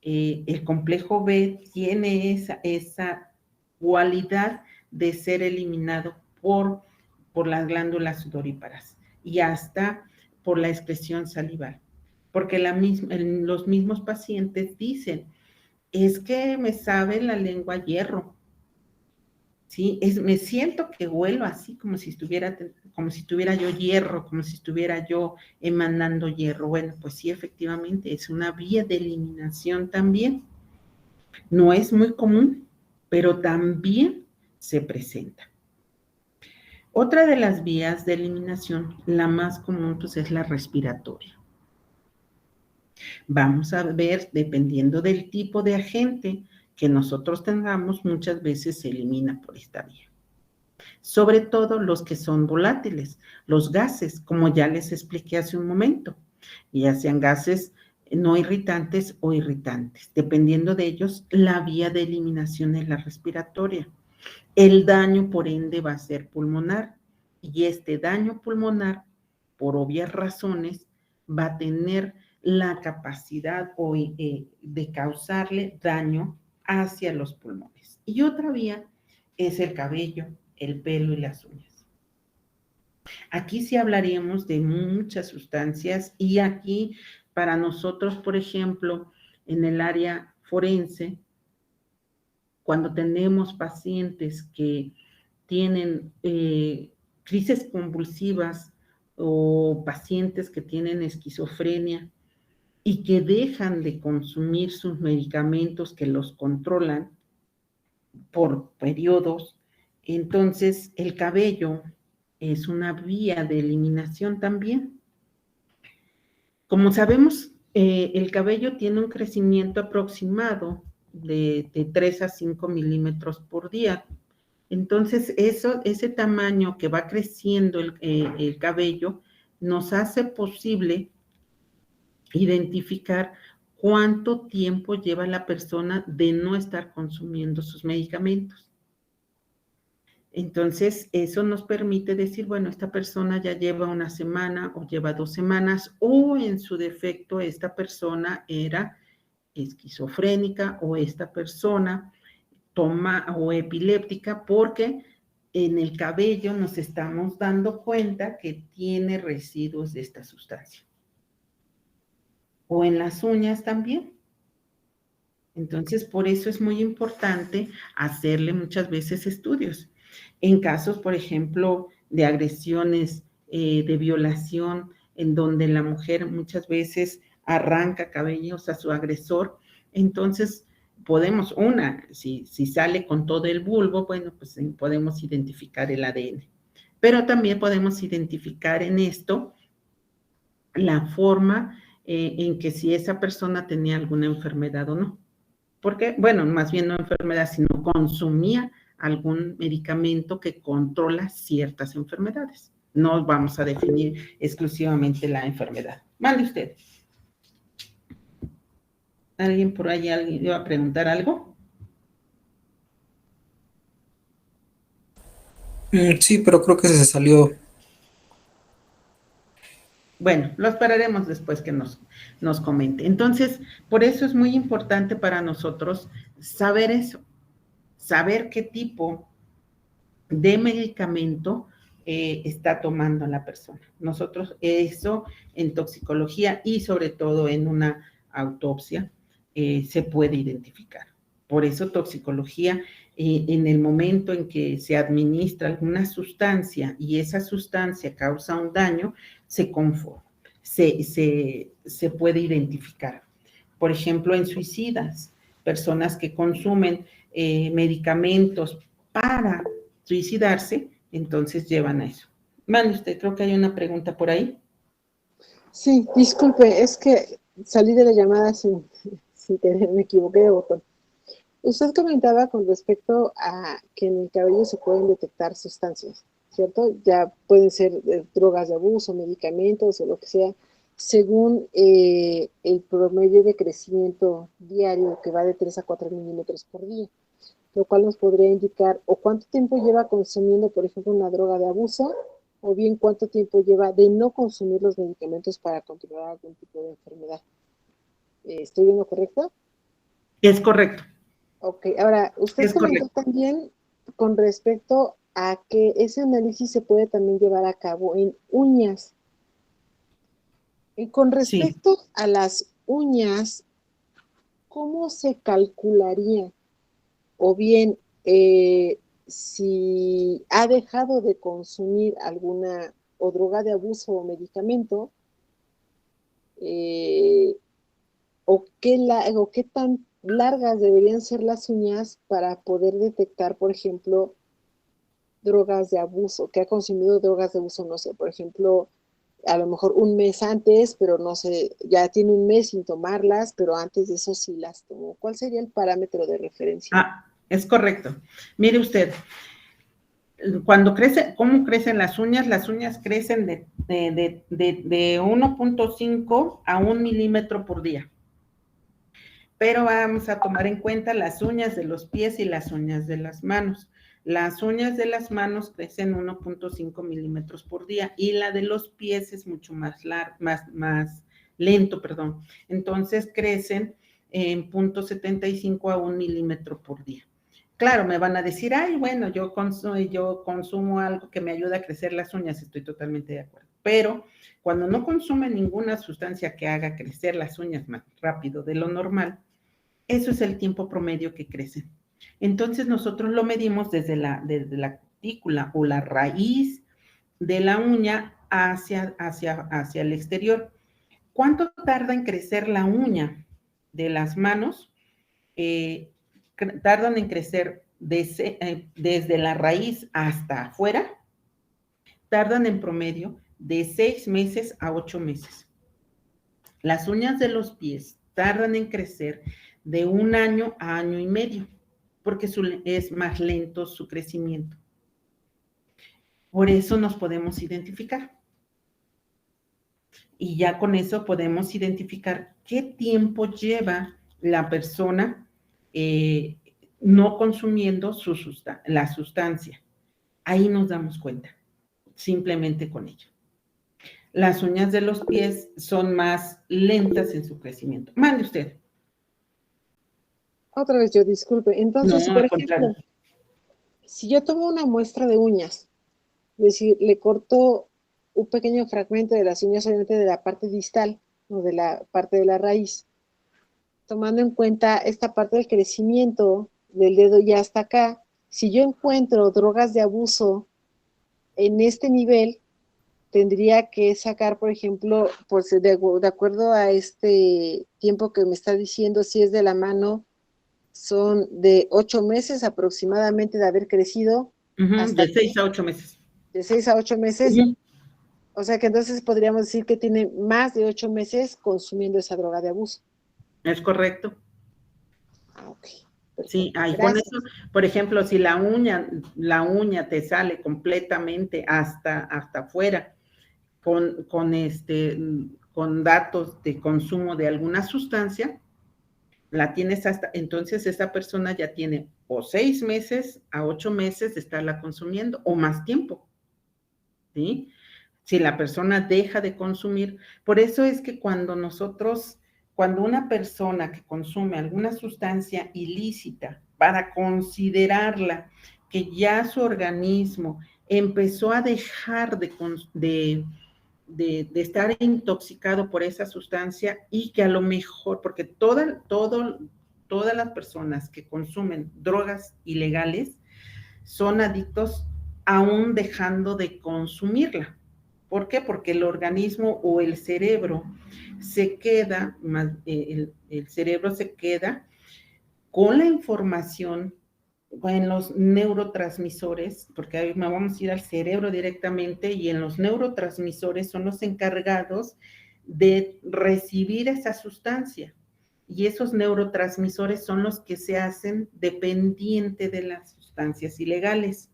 el complejo B tiene esa cualidad de ser eliminado por las glándulas sudoríparas y hasta por la excreción salival, porque los mismos pacientes dicen, es que me sabe la lengua hierro, ¿sí? Me siento que huelo así como si tuviera yo hierro, como si estuviera yo emanando hierro. Bueno, pues sí, efectivamente, es una vía de eliminación también. No es muy común, pero también se presenta. Otra de las vías de eliminación, la más común, pues es la respiratoria. Vamos a ver, dependiendo del tipo de agente que nosotros tengamos, muchas veces se elimina por esta vía. Sobre todo los que son volátiles, los gases, como ya les expliqué hace un momento, ya sean gases no irritantes o irritantes. Dependiendo de ellos, la vía de eliminación es la respiratoria. El daño, por ende, va a ser pulmonar, y este daño pulmonar, por obvias razones, va a tener la capacidad de causarle daño hacia los pulmones. Y otra vía es el cabello, el pelo y las uñas. Aquí sí hablaríamos de muchas sustancias, y aquí para nosotros, por ejemplo, en el área forense, cuando tenemos pacientes que tienen crisis convulsivas o pacientes que tienen esquizofrenia y que dejan de consumir sus medicamentos que los controlan por periodos, entonces el cabello es una vía de eliminación también. Como sabemos, el cabello tiene un crecimiento aproximado de 3 a 5 milímetros por día. Entonces, ese tamaño que va creciendo el cabello nos hace posible identificar cuánto tiempo lleva la persona de no estar consumiendo sus medicamentos. Entonces, eso nos permite decir, bueno, esta persona ya lleva una semana o lleva 2 semanas, o en su defecto, esta persona era esquizofrénica o esta persona toma o epiléptica, porque en el cabello nos estamos dando cuenta que tiene residuos de esta sustancia. O en las uñas también. Entonces, por eso es muy importante hacerle muchas veces estudios. En casos, por ejemplo, de agresiones, de violación, en donde la mujer muchas veces arranca cabellos a su agresor, entonces podemos, si sale con todo el bulbo, bueno, pues podemos identificar el ADN. Pero también podemos identificar en esto la forma en que si esa persona tenía alguna enfermedad o no. Porque, bueno, más bien no enfermedad, sino consumía algún medicamento que controla ciertas enfermedades. No vamos a definir exclusivamente la enfermedad. Mande usted. ¿Alguien por ahí iba a preguntar algo? Sí, pero creo que se salió. Bueno, lo esperaremos después que nos comente. Entonces, por eso es muy importante para nosotros saber eso, saber qué tipo de medicamento está tomando la persona. Nosotros eso en toxicología y sobre todo en una autopsia se puede identificar. Por eso toxicología, en el momento en que se administra alguna sustancia y esa sustancia causa un daño, se puede identificar. Por ejemplo, en suicidas, personas que consumen medicamentos para suicidarse, entonces llevan a eso. Mande usted, creo que hay una pregunta por ahí. Sí, disculpe, es que salí de la llamada sin tener, me equivoqué de botón. Usted comentaba con respecto a que en el cabello se pueden detectar sustancias, ¿cierto? Ya pueden ser drogas de abuso, medicamentos o lo que sea, según el promedio de crecimiento diario que va de 3 a 4 milímetros por día, lo cual nos podría indicar o cuánto tiempo lleva consumiendo, por ejemplo, una droga de abuso, o bien cuánto tiempo lleva de no consumir los medicamentos para controlar algún tipo de enfermedad. ¿Estoy viendo correcto? Es correcto. Ok, ahora, usted Es comentó correcto. también con respecto a que ese análisis se puede también llevar a cabo en uñas. Y con Sí. respecto a las uñas, ¿cómo se calcularía? O bien, si ha dejado de consumir alguna o droga de abuso o medicamento, o qué tan largas deberían ser las uñas para poder detectar, por ejemplo, drogas de abuso, que ha consumido drogas de abuso, no sé, por ejemplo, a lo mejor un mes antes, pero no sé, ya tiene un mes sin tomarlas, pero antes de eso sí las tomó. ¿Cuál sería el parámetro de referencia? Es correcto. Mire usted, Cuando crece, ¿cómo crecen las uñas? Las uñas crecen de 1.5 a 1 milímetro por día. Pero vamos a tomar en cuenta las uñas de los pies y las uñas de las manos. Las uñas de las manos crecen 1.5 milímetros por día y la de los pies es mucho más lento, perdón. Entonces crecen en 0.75 a 1 milímetro por día. Claro, me van a decir, ay, bueno, yo consumo algo que me ayuda a crecer las uñas, estoy totalmente de acuerdo. Pero cuando no consume ninguna sustancia que haga crecer las uñas más rápido de lo normal, eso es el tiempo promedio que crecen. Entonces nosotros lo medimos desde la cutícula o la raíz de la uña hacia el exterior. ¿Cuánto tarda en crecer la uña de las manos? Tardan en crecer desde la raíz hasta afuera, tardan en promedio de 6 meses a 8 meses. Las uñas de los pies tardan en crecer de 1 año a año y medio, porque es más lento su crecimiento. Por eso nos podemos identificar. Y ya con eso podemos identificar qué tiempo lleva la persona no consumiendo la sustancia. Ahí nos damos cuenta, simplemente con ello. Las uñas de los pies son más lentas en su crecimiento. Mande usted. Otra vez yo, disculpe. Entonces, No, por al ejemplo, contrario. si yo tomo una muestra de uñas, es decir, le corto un pequeño fragmento de las uñas, obviamente de la parte distal o de la parte de la raíz, tomando en cuenta esta parte del crecimiento del dedo ya hasta acá, si yo encuentro drogas de abuso en este nivel, tendría que sacar, por ejemplo, pues de acuerdo a este tiempo que me está diciendo, si es de la mano, son de 8 meses aproximadamente de haber crecido. Hasta De 6 a 8 meses. de 6 a 8 meses. O sea que entonces podríamos decir que tiene más de 8 meses consumiendo esa droga de abuso. Es correcto. Ah, ok. Sí, Perfecto. ahí con eso, Gracias. por ejemplo, si la uña te sale completamente hasta afuera con datos de consumo de alguna sustancia, la tienes entonces esa persona ya tiene o 6 meses a 8 meses de estarla consumiendo o más tiempo, ¿sí? Si la persona deja de consumir, por eso es que cuando una persona que consume alguna sustancia ilícita, para considerarla que ya su organismo empezó a dejar de estar intoxicado por esa sustancia y que a lo mejor, porque todas las personas que consumen drogas ilegales son adictos aún dejando de consumirla. ¿Por qué? Porque el organismo o el cerebro se queda, el cerebro se queda con la información en los neurotransmisores, porque ahí vamos a ir al cerebro directamente, y en los neurotransmisores son los encargados de recibir esa sustancia. Y esos neurotransmisores son los que se hacen dependiente de las sustancias ilegales.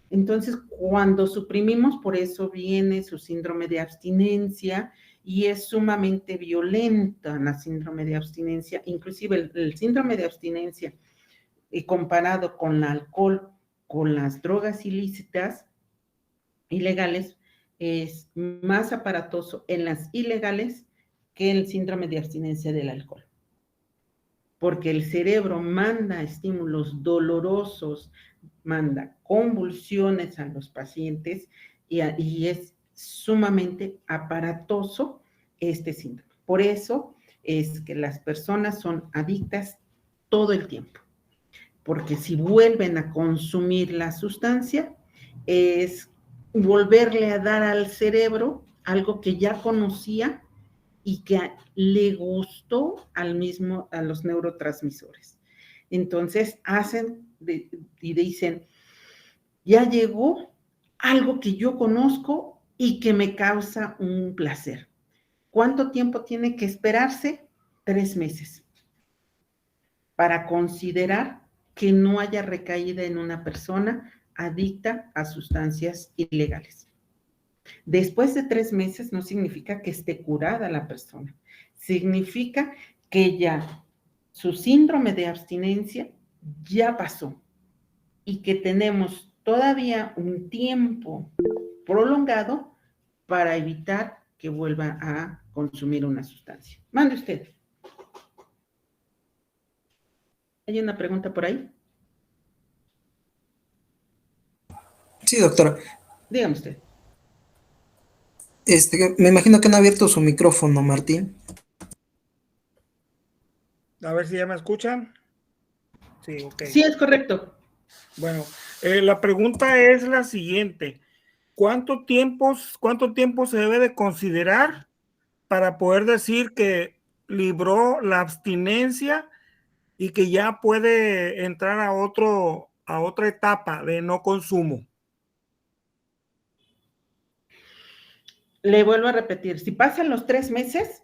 Entonces, cuando suprimimos, por eso viene su síndrome de abstinencia y es sumamente violenta la síndrome de abstinencia. Inclusive el síndrome de abstinencia comparado con el alcohol, con las drogas ilícitas, ilegales, es más aparatoso en las ilegales que el síndrome de abstinencia del alcohol. Porque el cerebro manda estímulos dolorosos, manda convulsiones a los pacientes y es sumamente aparatoso este síndrome. Por eso es que las personas son adictas todo el tiempo, porque si vuelven a consumir la sustancia, es volverle a dar al cerebro algo que ya conocía y que le gustó a los neurotransmisores. Entonces hacen y dicen, ya llegó algo que yo conozco y que me causa un placer. ¿Cuánto tiempo tiene que esperarse? 3 meses para considerar que no haya recaída en una persona adicta a sustancias ilegales. Después de 3 meses no significa que esté curada la persona, significa que ya su síndrome de abstinencia ya pasó y que tenemos todavía un tiempo prolongado para evitar que vuelva a consumir una sustancia. Mande usted. ¿Hay una pregunta por ahí? Sí, doctora. Dígame usted. Me imagino que no ha abierto su micrófono, Martín. A ver si ya me escuchan. Sí, ok. Sí, es correcto. Bueno, la pregunta es la siguiente. ¿Cuánto tiempo se debe de considerar para poder decir que libró la abstinencia y que ya puede entrar a otra etapa de no consumo? Le vuelvo a repetir, si pasan los 3 meses,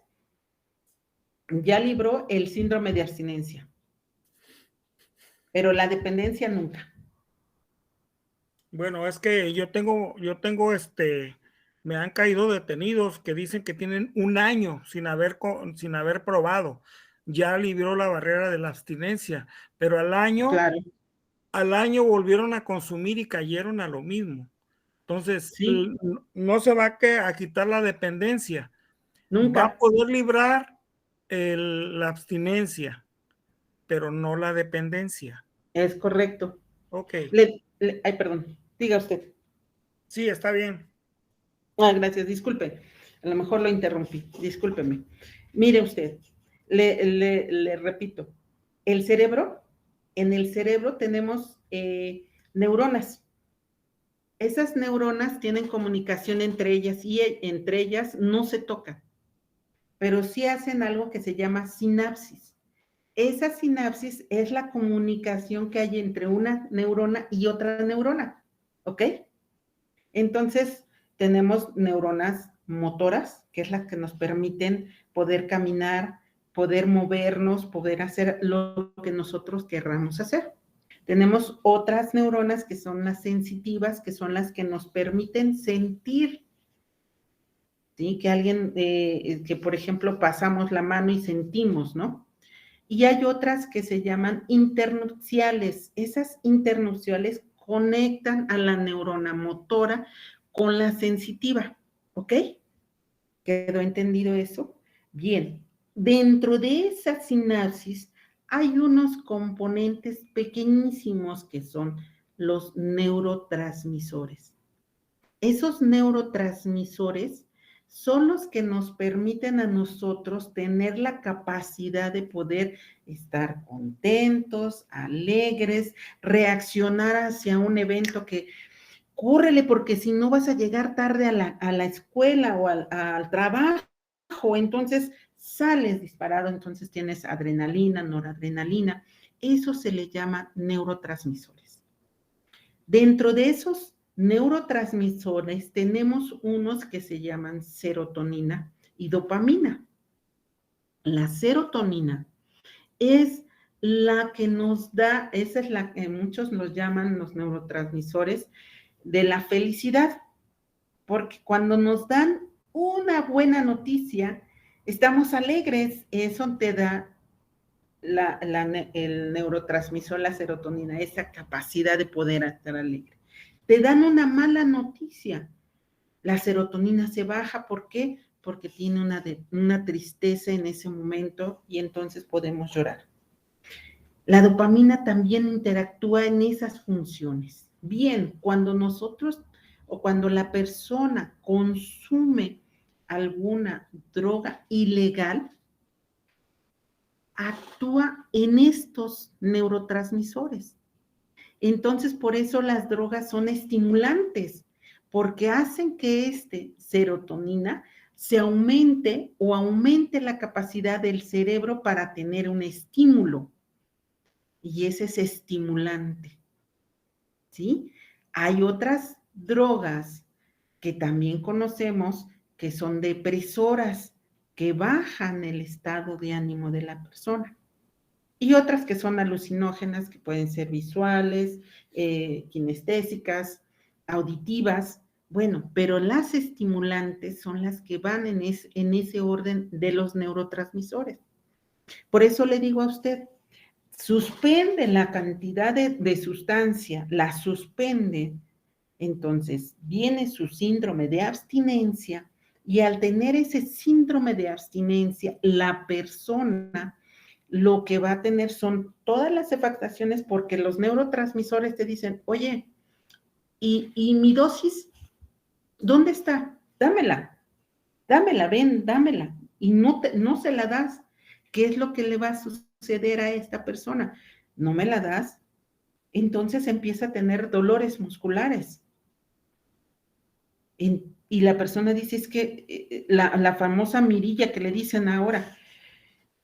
ya libró el síndrome de abstinencia, pero la dependencia nunca. Bueno, es que yo tengo me han caído detenidos que dicen que tienen un año sin haber probado. Ya libró la barrera de la abstinencia, pero Claro, al año volvieron a consumir y cayeron a lo mismo. Entonces, sí, no se va a quitar la dependencia. Va a nunca, poder librar la abstinencia, pero no la dependencia. es correcto. Ok, Ay, perdón, diga usted. sí, está bien. Ah, gracias, disculpe. A lo mejor lo interrumpí, discúlpeme. Mire usted, le repito, el cerebro, en el cerebro tenemos neuronas. Esas neuronas tienen comunicación entre ellas y entre ellas no se tocan, pero sí hacen algo que se llama sinapsis. Esa sinapsis es la comunicación que hay entre una neurona y otra neurona, ¿ok? Entonces, tenemos neuronas motoras, que es las que nos permiten poder caminar, poder movernos, poder hacer lo que nosotros querramos hacer. Tenemos otras neuronas que son las sensitivas, que son las que nos permiten sentir, ¿sí? Que alguien, que por ejemplo pasamos la mano y sentimos, ¿no? Y hay otras que se llaman internupciales. Esas internupciales conectan a la neurona motora con la sensitiva, ¿ok? ¿Quedó entendido eso? Bien, dentro de esa sinapsis hay unos componentes pequeñísimos que son los neurotransmisores. Esos neurotransmisores son los que nos permiten a nosotros tener la capacidad de poder estar contentos, alegres, reaccionar hacia un evento que cúrrele porque si no vas a llegar tarde a la escuela o al trabajo, entonces sales disparado, entonces tienes adrenalina, noradrenalina. Eso se le llama neurotransmisores. Dentro de esos neurotransmisores tenemos unos que se llaman serotonina y dopamina. La serotonina es la que nos da, esa es la que muchos los llaman los neurotransmisores de la felicidad, porque cuando nos dan una buena noticia, estamos alegres, eso te da el neurotransmisor, la serotonina, esa capacidad de poder estar alegre. Te dan una mala noticia, la serotonina se baja, ¿por qué? Porque tiene una tristeza en ese momento y entonces podemos llorar. La dopamina también interactúa en esas funciones. Bien, cuando nosotros o cuando la persona consume alguna droga ilegal, actúa en estos neurotransmisores. Entonces, por eso las drogas son estimulantes, porque hacen que serotonina se aumente o aumente la capacidad del cerebro para tener un estímulo. Y ese es estimulante, ¿sí? Hay otras drogas que también conocemos que son depresoras, que bajan el estado de ánimo de la persona. y otras que son alucinógenas, que pueden ser visuales, kinestésicas, auditivas. Bueno, pero las estimulantes son las que van en ese orden de los neurotransmisores. Por eso le digo a usted, suspende la cantidad de sustancia, la suspende, entonces viene su síndrome de abstinencia, y al tener ese síndrome de abstinencia, la persona lo que va a tener son todas las afectaciones, porque los neurotransmisores te dicen, oye, ¿y mi dosis? ¿Dónde está? Dámela, ven, dámela. Y no se la das. ¿Qué es lo que le va a suceder a esta persona? No me la das, entonces empieza a tener dolores musculares. Y la persona dice, es que la famosa mirilla que le dicen ahora.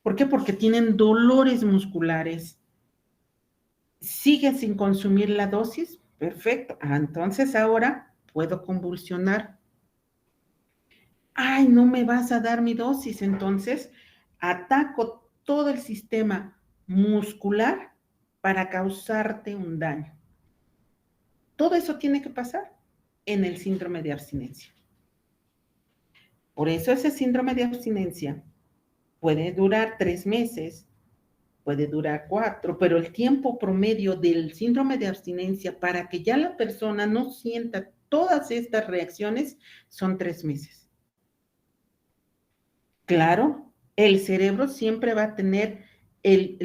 ¿Por qué? Porque tienen dolores musculares. ¿Sigue sin consumir la dosis? Perfecto. Entonces ahora puedo convulsionar. Ay, no me vas a dar mi dosis. Entonces ataco todo el sistema muscular para causarte un daño. Todo eso tiene que pasar en el síndrome de abstinencia. Por eso ese síndrome de abstinencia puede durar 3 meses, puede durar 4, pero el tiempo promedio del síndrome de abstinencia para que ya la persona no sienta todas estas reacciones son 3 meses. Claro, el cerebro siempre va a tener el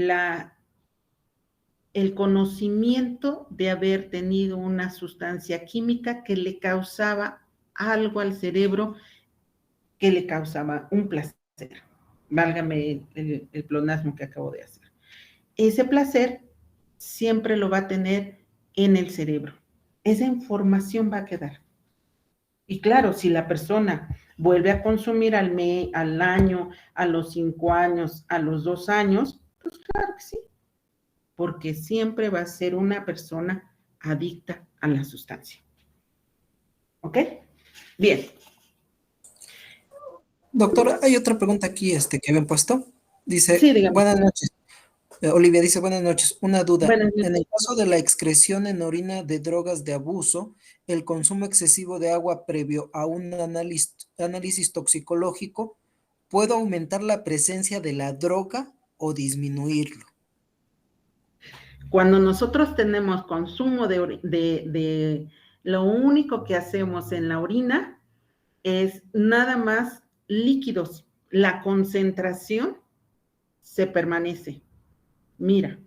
conocimiento de haber tenido una sustancia química que le causaba algo al cerebro, que le causaba un placer. Válgame el pleonasmo que acabo de hacer. Ese placer siempre lo va a tener en el cerebro. Esa información va a quedar. Y claro, si la persona vuelve a consumir al año, a los 5 años, a los 2 años, pues claro que sí, porque siempre va a ser una persona adicta a la sustancia. ¿Ok? Bien. Doctora, hay otra pregunta aquí que habían puesto. Dice, Sí, dígame. buenas noches. Olivia dice, buenas noches. Una duda. Buenas noches. En el caso de la excreción en orina de drogas de abuso, el consumo excesivo de agua previo a un análisis toxicológico, ¿puede aumentar la presencia de la droga o disminuirlo? Cuando nosotros tenemos consumo de lo único que hacemos en la orina es nada más líquidos. La concentración se permanece. Mira,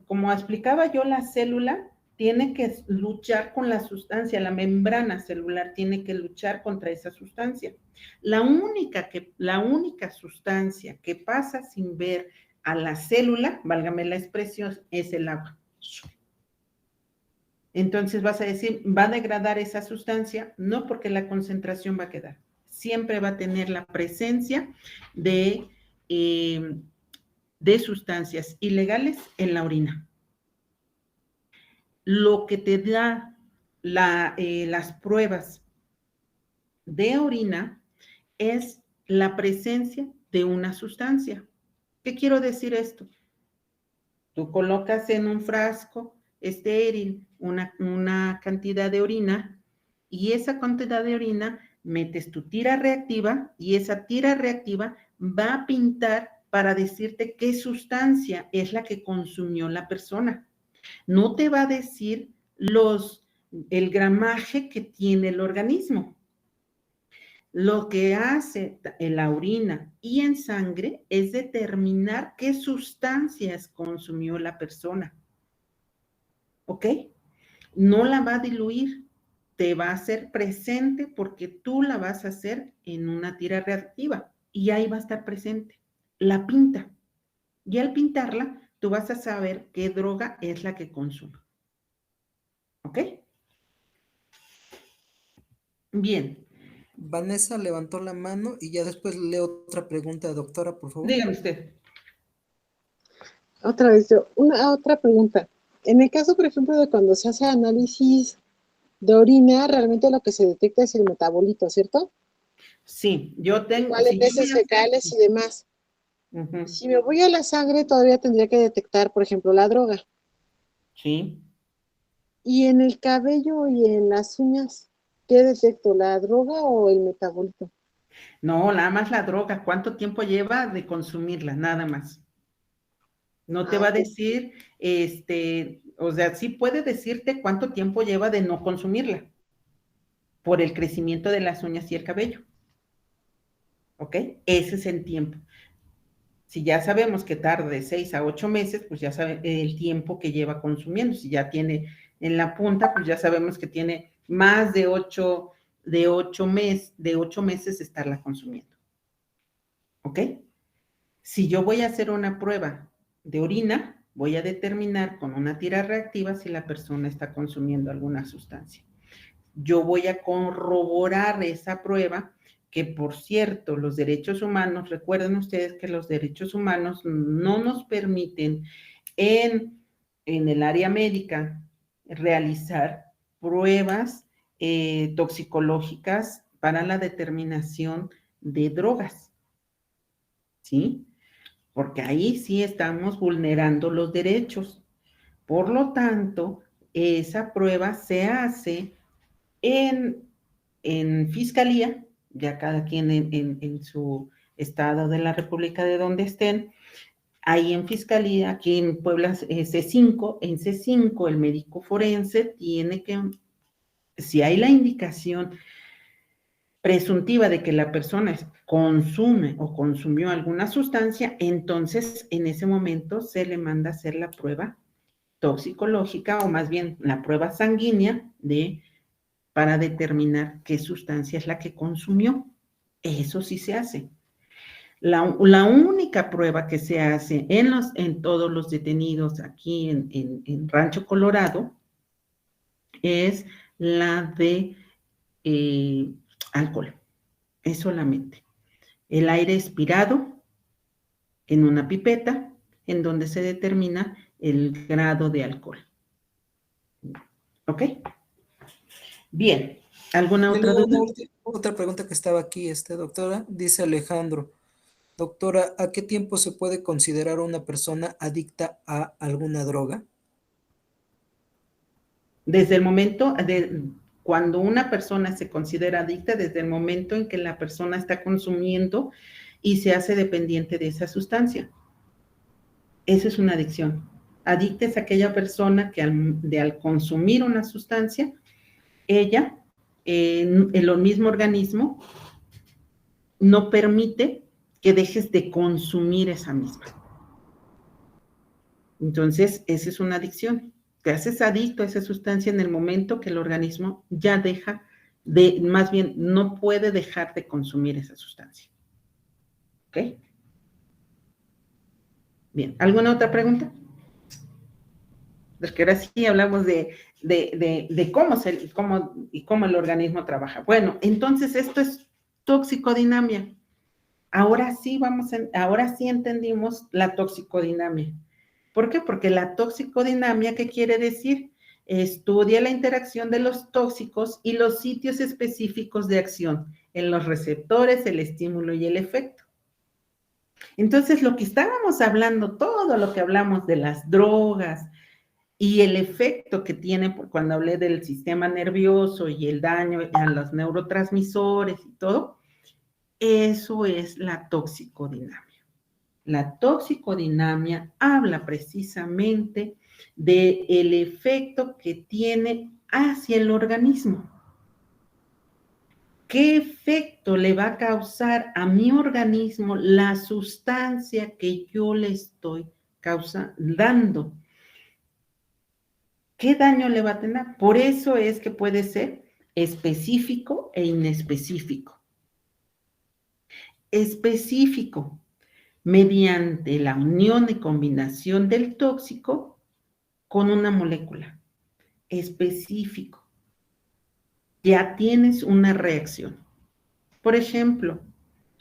como explicaba yo, la célula tiene que luchar con la sustancia, la membrana celular tiene que luchar contra esa sustancia. La única sustancia que pasa sin ver a la célula, válgame la expresión, es el agua. Entonces vas a decir, ¿va a degradar esa sustancia? No, porque la concentración va a quedar. Siempre va a tener la presencia de sustancias ilegales en la orina. Lo que te da las pruebas de orina es la presencia de una sustancia. ¿Qué quiero decir esto? Tú colocas en un frasco estéril una cantidad de orina, y esa cantidad de orina metes tu tira reactiva, y esa tira reactiva va a pintar para decirte qué sustancia es la que consumió la persona. No te va a decir el gramaje que tiene el organismo. Lo que hace en la orina y en sangre es determinar qué sustancias consumió la persona. ¿Ok? No la va a diluir, te va a hacer presente porque tú la vas a hacer en una tira reactiva y ahí va a estar presente. La pinta. Y al pintarla, tú vas a saber qué droga es la que consume. ¿Ok? Bien. Vanessa levantó la mano y ya después leo otra pregunta, doctora, por favor. Dígame usted. Otra vez yo, otra pregunta. En el caso, por ejemplo, de cuando se hace análisis de orina, realmente lo que se detecta es el metabolito, ¿cierto? Sí, yo tengo... ¿Cuáles si veces fecales y demás? Ujú. Si me voy a la sangre, todavía tendría que detectar, por ejemplo, la droga. Sí. Y en el cabello y en las uñas, ¿qué detecto? ¿La droga o el metabolito? No, nada más la droga. ¿Cuánto tiempo lleva de consumirla? Nada más. No te Ah, va a ok. decir, o sea, sí puede decirte cuánto tiempo lleva de no consumirla por el crecimiento de las uñas y el cabello. ¿Ok? Ese es el tiempo. Si ya sabemos que tarda de 6 a 8 meses, pues ya sabe el tiempo que lleva consumiendo. Si ya tiene en la punta, pues ya sabemos que tiene más de 8 meses de estarla consumiendo. ¿Ok? Si yo voy a hacer una prueba de orina, voy a determinar con una tira reactiva si la persona está consumiendo alguna sustancia. Yo voy a corroborar esa prueba, que por cierto, los derechos humanos, recuerden ustedes que los derechos humanos no nos permiten en el área médica realizar pruebas toxicológicas para la determinación de drogas, ¿sí? Porque ahí sí estamos vulnerando los derechos. Por lo tanto, esa prueba se hace en, en fiscalía, ya cada quien en su estado de la República de donde estén, ahí en fiscalía, aquí en Puebla C5, en C5 el médico forense tiene que, si hay la indicación presuntiva de que la persona consume o consumió alguna sustancia, entonces en ese momento se le manda a hacer la prueba toxicológica o más bien la prueba sanguínea para determinar qué sustancia es la que consumió. Eso sí se hace. La única prueba que se hace en todos los detenidos aquí en Rancho Colorado es la de alcohol. Es solamente el aire expirado en una pipeta en donde se determina el grado de alcohol. ¿Ok? Bien. ¿Alguna Y otra luego duda? otra pregunta que estaba aquí, doctora, dice Alejandro, doctora, ¿a qué tiempo se puede considerar una persona adicta a alguna droga? Desde el momento de cuando una persona se considera adicta, desde el momento en que la persona está consumiendo y se hace dependiente de esa sustancia. Esa es una adicción. Adicta es aquella persona que al consumir una sustancia, ella, el mismo organismo, no permite que dejes de consumir esa misma. Entonces, esa es una adicción. Te haces adicto a esa sustancia en el momento que el organismo ya deja más bien, no puede dejar de consumir esa sustancia. ¿Ok? Bien, ¿alguna otra pregunta? Porque ahora sí hablamos de cómo el organismo trabaja. Bueno, entonces esto es toxicodinamia. Ahora sí entendimos la toxicodinamia. ¿Por qué? Porque la toxicodinamia, ¿qué quiere decir? Estudia la interacción de los tóxicos y los sitios específicos de acción en los receptores, el estímulo y el efecto. Entonces, lo que estábamos hablando, todo lo que hablamos de las drogas y el efecto que tiene cuando hablé del sistema nervioso y el daño a los neurotransmisores y todo, eso es la toxicodinamia. La toxicodinamia habla precisamente del efecto que tiene hacia el organismo. ¿Qué efecto le va a causar a mi organismo la sustancia que yo le estoy dando? ¿Qué daño le va a tener? Por eso es que puede ser específico e inespecífico. Específico, mediante la unión y combinación del tóxico con una molécula. Específico. Ya tienes una reacción. Por ejemplo,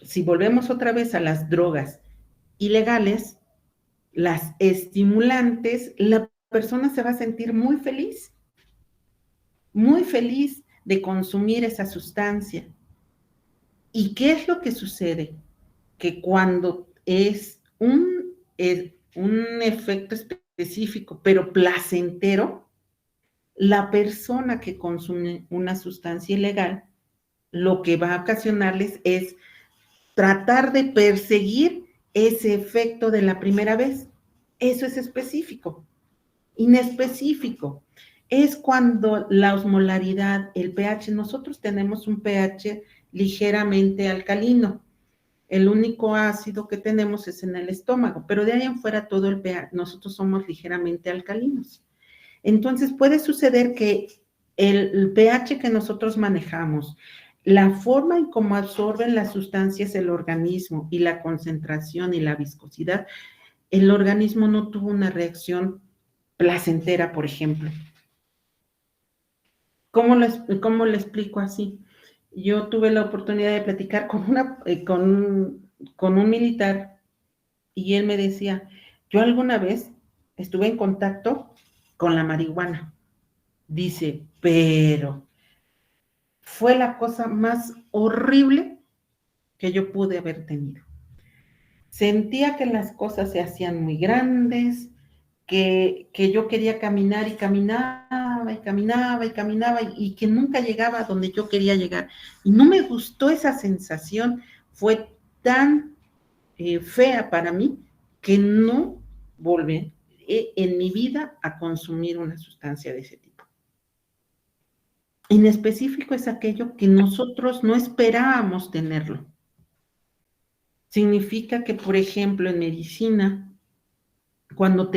si volvemos otra vez a las drogas ilegales, las estimulantes, la persona se va a sentir muy feliz de consumir esa sustancia. ¿Y qué es lo que sucede? Que cuando es un efecto específico, pero placentero, la persona que consume una sustancia ilegal, lo que va a ocasionarles es tratar de perseguir ese efecto de la primera vez. Eso es específico. Inespecífico es cuando la osmolaridad, el pH, nosotros tenemos un pH ligeramente alcalino. El único ácido que tenemos es en el estómago, pero de ahí en fuera todo el pH, nosotros somos ligeramente alcalinos. Entonces puede suceder que el pH que nosotros manejamos, la forma en cómo absorben las sustancias el organismo y la concentración y la viscosidad, el organismo no tuvo una reacción placentera, por ejemplo. ¿Cómo le explico así? Yo tuve la oportunidad de platicar con un militar y él me decía, yo alguna vez estuve en contacto con la marihuana. Dice, pero fue la cosa más horrible que yo pude haber tenido. Sentía que las cosas se hacían muy grandes, que yo quería caminar y caminaba y caminaba y caminaba y que nunca llegaba a donde yo quería llegar. Y no me gustó esa sensación, fue tan fea para mí que no volví en mi vida a consumir una sustancia de ese tipo. En específico es aquello que nosotros no esperábamos tenerlo. Significa que, por ejemplo, en medicina, cuando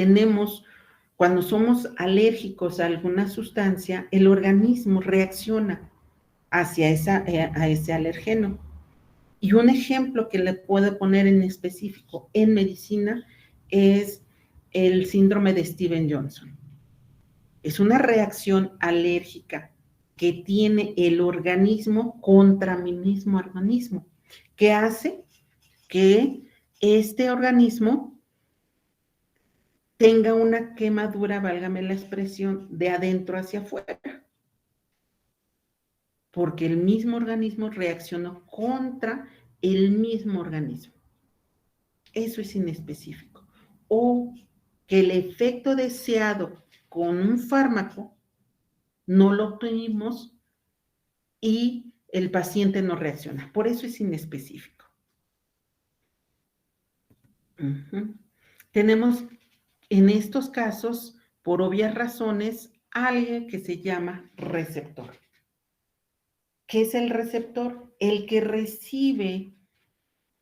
somos alérgicos a alguna sustancia, el organismo reacciona hacia a ese alergeno. Y un ejemplo que le puedo poner en específico en medicina es el síndrome de Stevens-Johnson. Es una reacción alérgica que tiene el organismo contra mi mismo organismo, que hace que este organismo tenga una quemadura, válgame la expresión, de adentro hacia afuera, porque el mismo organismo reaccionó contra el mismo organismo. Eso es inespecífico. O que el efecto deseado con un fármaco no lo obtuvimos y el paciente no reacciona. Por eso es inespecífico. Tenemos en estos casos, por obvias razones, algo que se llama receptor. ¿Qué es el receptor? El que recibe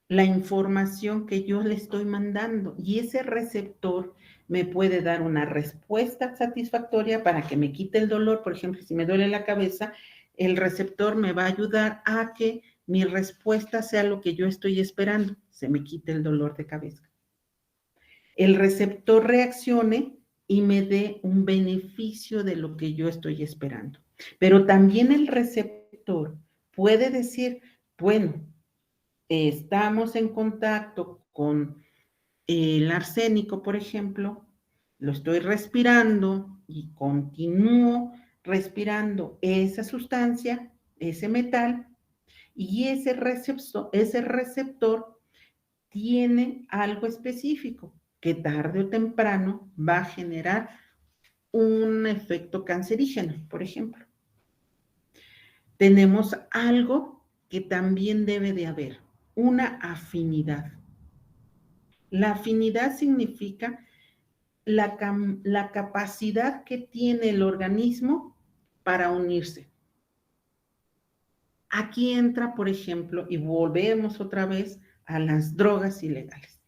la información que yo le estoy mandando. Y ese receptor me puede dar una respuesta satisfactoria para que me quite el dolor. Por ejemplo, si me duele la cabeza, el receptor me va a ayudar a que mi respuesta sea lo que yo estoy esperando, se me quite el dolor de cabeza. El receptor reaccione y me dé un beneficio de lo que yo estoy esperando. Pero también el receptor puede decir, bueno, estamos en contacto con el arsénico, por ejemplo, lo estoy respirando y continúo respirando esa sustancia, ese metal, y ese receptor tiene algo específico que tarde o temprano va a generar un efecto cancerígeno, por ejemplo. Tenemos algo que también debe de haber, una afinidad. La afinidad significa la capacidad que tiene el organismo para unirse. Aquí entra, por ejemplo, y volvemos otra vez a las drogas ilegales.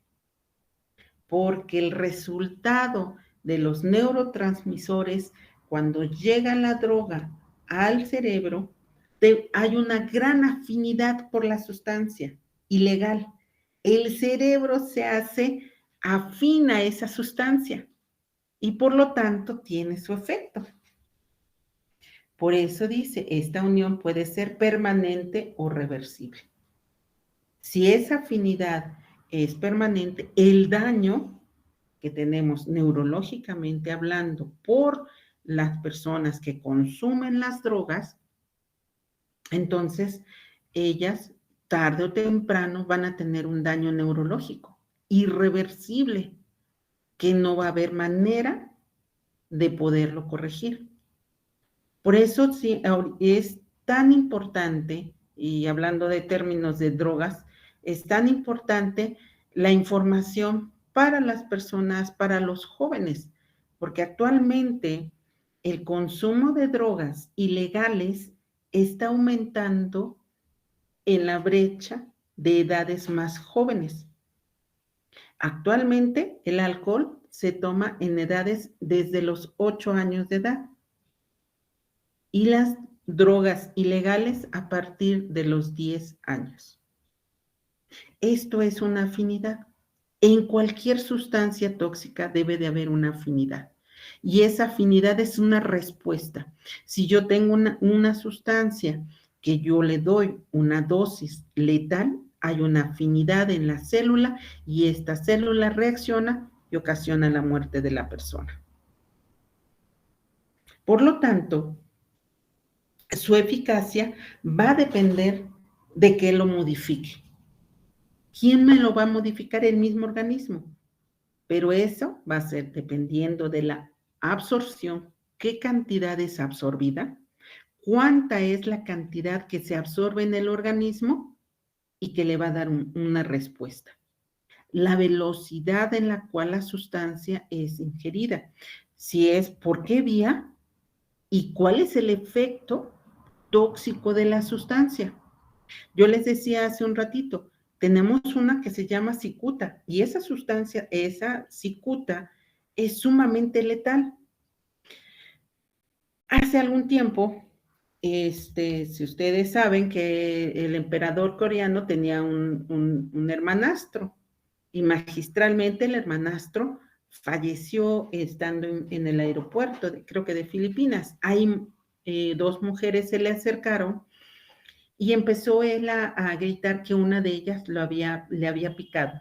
Porque el resultado de los neurotransmisores, cuando llega la droga al cerebro, hay una gran afinidad por la sustancia ilegal. El cerebro se hace afín a esa sustancia y por lo tanto tiene su efecto. Por eso dice, esta unión puede ser permanente o reversible. Si esa afinidad es permanente, el daño que tenemos neurológicamente hablando por las personas que consumen las drogas, entonces ellas tarde o temprano van a tener un daño neurológico. irreversible que no va a haber manera de poderlo corregir. Por eso sí, es tan importante, y hablando de términos de drogas, es tan importante la información para las personas, para los jóvenes, porque actualmente el consumo de drogas ilegales está aumentando en la brecha de edades más jóvenes. Actualmente el alcohol se toma en edades desde los 8 años de edad y las drogas ilegales a partir de los 10 años. Esto es una afinidad. En cualquier sustancia tóxica debe de haber una afinidad. Y esa afinidad es una respuesta. Si yo tengo una sustancia que yo le doy una dosis letal, hay una afinidad en la célula y esta célula reacciona y ocasiona la muerte de la persona. Por lo tanto, su eficacia va a depender de que lo modifique. ¿Quién me lo va a modificar? El mismo organismo. Pero eso va a ser dependiendo de la absorción, qué cantidad es absorbida, cuánta es la cantidad que se absorbe en el organismo y que le va a dar una respuesta. La velocidad en la cual la sustancia es ingerida, si es por qué vía y cuál es el efecto tóxico de la sustancia. Yo les decía hace un ratito, tenemos una que se llama cicuta y esa sustancia, esa cicuta es sumamente letal. Hace algún tiempo, si ustedes saben que el emperador coreano tenía un hermanastro y magistralmente el hermanastro falleció estando en el aeropuerto, creo que de Filipinas. Ahí 2 mujeres se le acercaron y empezó él a gritar que una de ellas le había picado.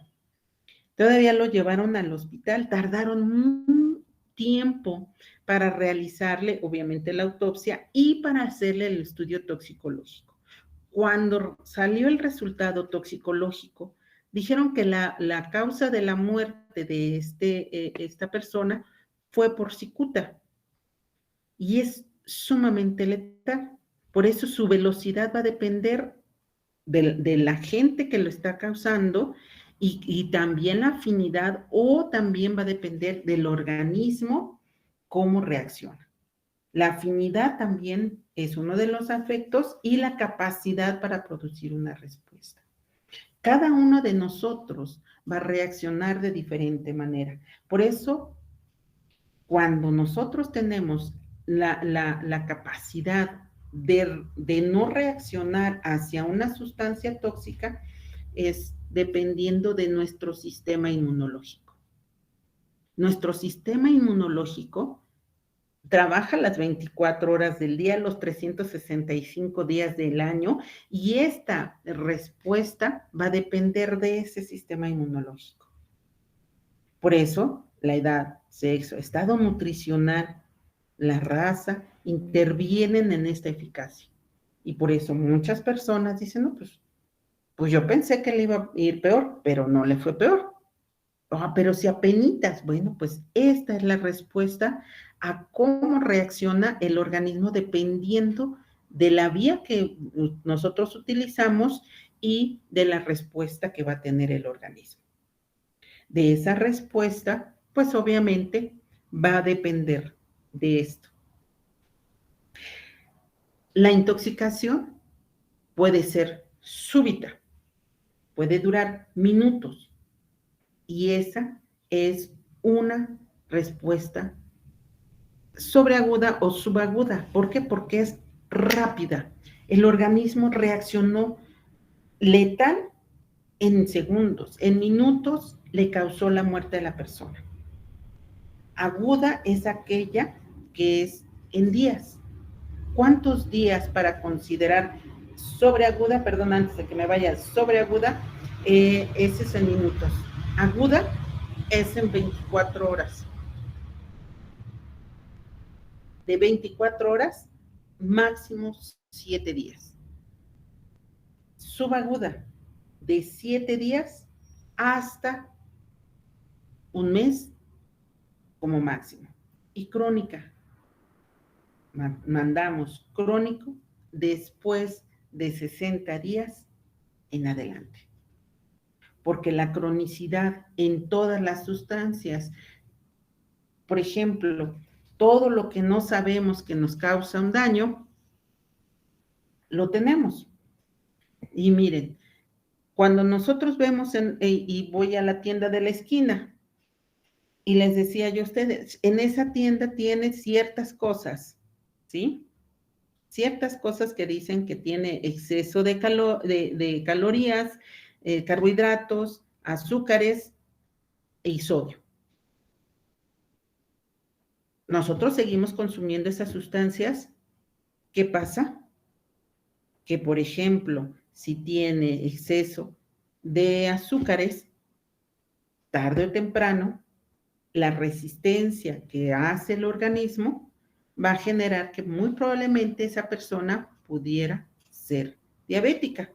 Todavía lo llevaron al hospital, tardaron un tiempo para realizarle, obviamente, la autopsia y para hacerle el estudio toxicológico. Cuando salió el resultado toxicológico, dijeron que la causa de la muerte de esta persona fue por cicuta y es sumamente letal. Por eso su velocidad va a depender de la gente que lo está causando y también la afinidad o también va a depender del organismo cómo reacciona. La afinidad también es uno de los afectos y la capacidad para producir una respuesta. Cada uno de nosotros va a reaccionar de diferente manera. Por eso, cuando nosotros tenemos la capacidad de no reaccionar hacia una sustancia tóxica, es dependiendo de nuestro sistema inmunológico. Nuestro sistema inmunológico trabaja las 24 horas del día, los 365 días del año, y esta respuesta va a depender de ese sistema inmunológico. Por eso, la edad, sexo, estado nutricional, la raza, intervienen en esta eficacia. Y por eso muchas personas dicen, no, pues yo pensé que le iba a ir peor, pero no le fue peor. Pero si apenitas, bueno, pues esta es la respuesta a cómo reacciona el organismo dependiendo de la vía que nosotros utilizamos y de la respuesta que va a tener el organismo. De esa respuesta, pues obviamente va a depender de esto. La intoxicación puede ser súbita, puede durar minutos y esa es una respuesta sobreaguda o subaguda. ¿Por qué? Porque es rápida. El organismo reaccionó letal en segundos, en minutos le causó la muerte de la persona. Aguda es aquella que es en días. ¿Cuántos días para considerar sobreaguda? Perdón, antes de que me vaya, sobreaguda, ese es en minutos. Aguda es en 24 horas. De 24 horas, máximo 7 días. Subaguda, de 7 días hasta un mes como máximo. Y crónica, mandamos crónico después de 60 días en adelante. Porque la cronicidad en todas las sustancias, por ejemplo, todo lo que no sabemos que nos causa un daño, lo tenemos. Y miren, cuando nosotros vemos, y voy a la tienda de la esquina, y les decía yo a ustedes, en esa tienda tiene ciertas cosas, ¿sí? Ciertas cosas que dicen que tiene exceso de calorías, carbohidratos, azúcares y sodio. Nosotros seguimos consumiendo esas sustancias. ¿Qué pasa? Que, por ejemplo, si tiene exceso de azúcares, tarde o temprano, la resistencia que hace el organismo va a generar que muy probablemente esa persona pudiera ser diabética.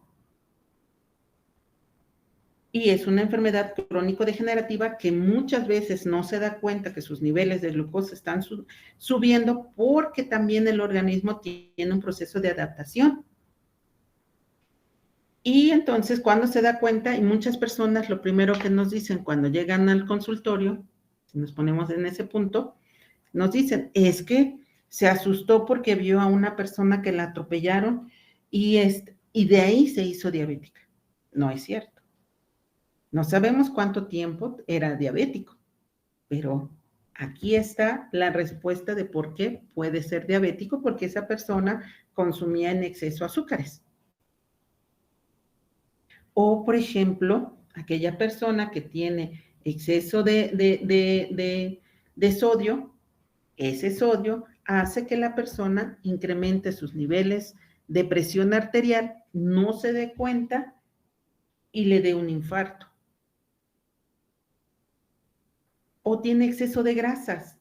Y es una enfermedad crónico-degenerativa que muchas veces no se da cuenta que sus niveles de glucosa están subiendo porque también el organismo tiene un proceso de adaptación. Y entonces cuando se da cuenta, y muchas personas lo primero que nos dicen cuando llegan al consultorio, si nos ponemos en ese punto, nos dicen, es que se asustó porque vio a una persona que la atropellaron y de ahí se hizo diabética. No es cierto. No sabemos cuánto tiempo era diabético, pero aquí está la respuesta de por qué puede ser diabético, porque esa persona consumía en exceso azúcares. O, por ejemplo, aquella persona que tiene exceso de sodio, ese sodio hace que la persona incremente sus niveles de presión arterial, no se dé cuenta y le dé un infarto. O tiene exceso de grasas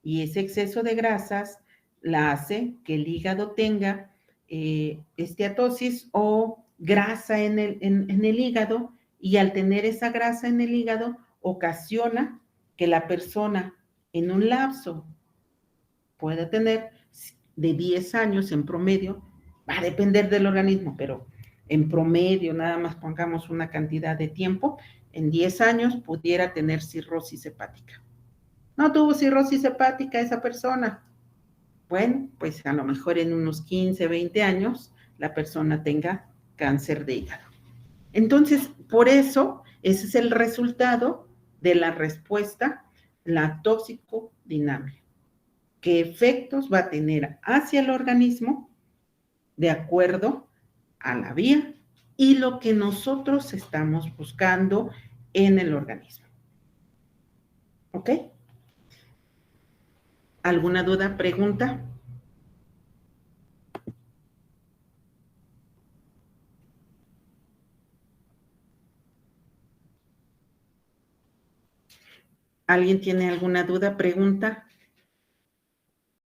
y ese exceso de grasas la hace que el hígado tenga esteatosis o grasa en el hígado, y al tener esa grasa en el hígado ocasiona que la persona en un lapso pueda tener de 10 años en promedio, va a depender del organismo, pero en promedio, nada más pongamos una cantidad de tiempo, en 10 años pudiera tener cirrosis hepática. No tuvo cirrosis hepática esa persona. Bueno, pues a lo mejor en unos 15, 20 años la persona tenga cáncer de hígado. Entonces, por eso, ese es el resultado de la respuesta, la toxicodinámica. ¿Qué efectos va a tener hacia el organismo de acuerdo a la vía y lo que nosotros estamos buscando en el organismo? ¿Ok? ¿Alguna duda, pregunta? ¿Alguien tiene alguna duda, pregunta?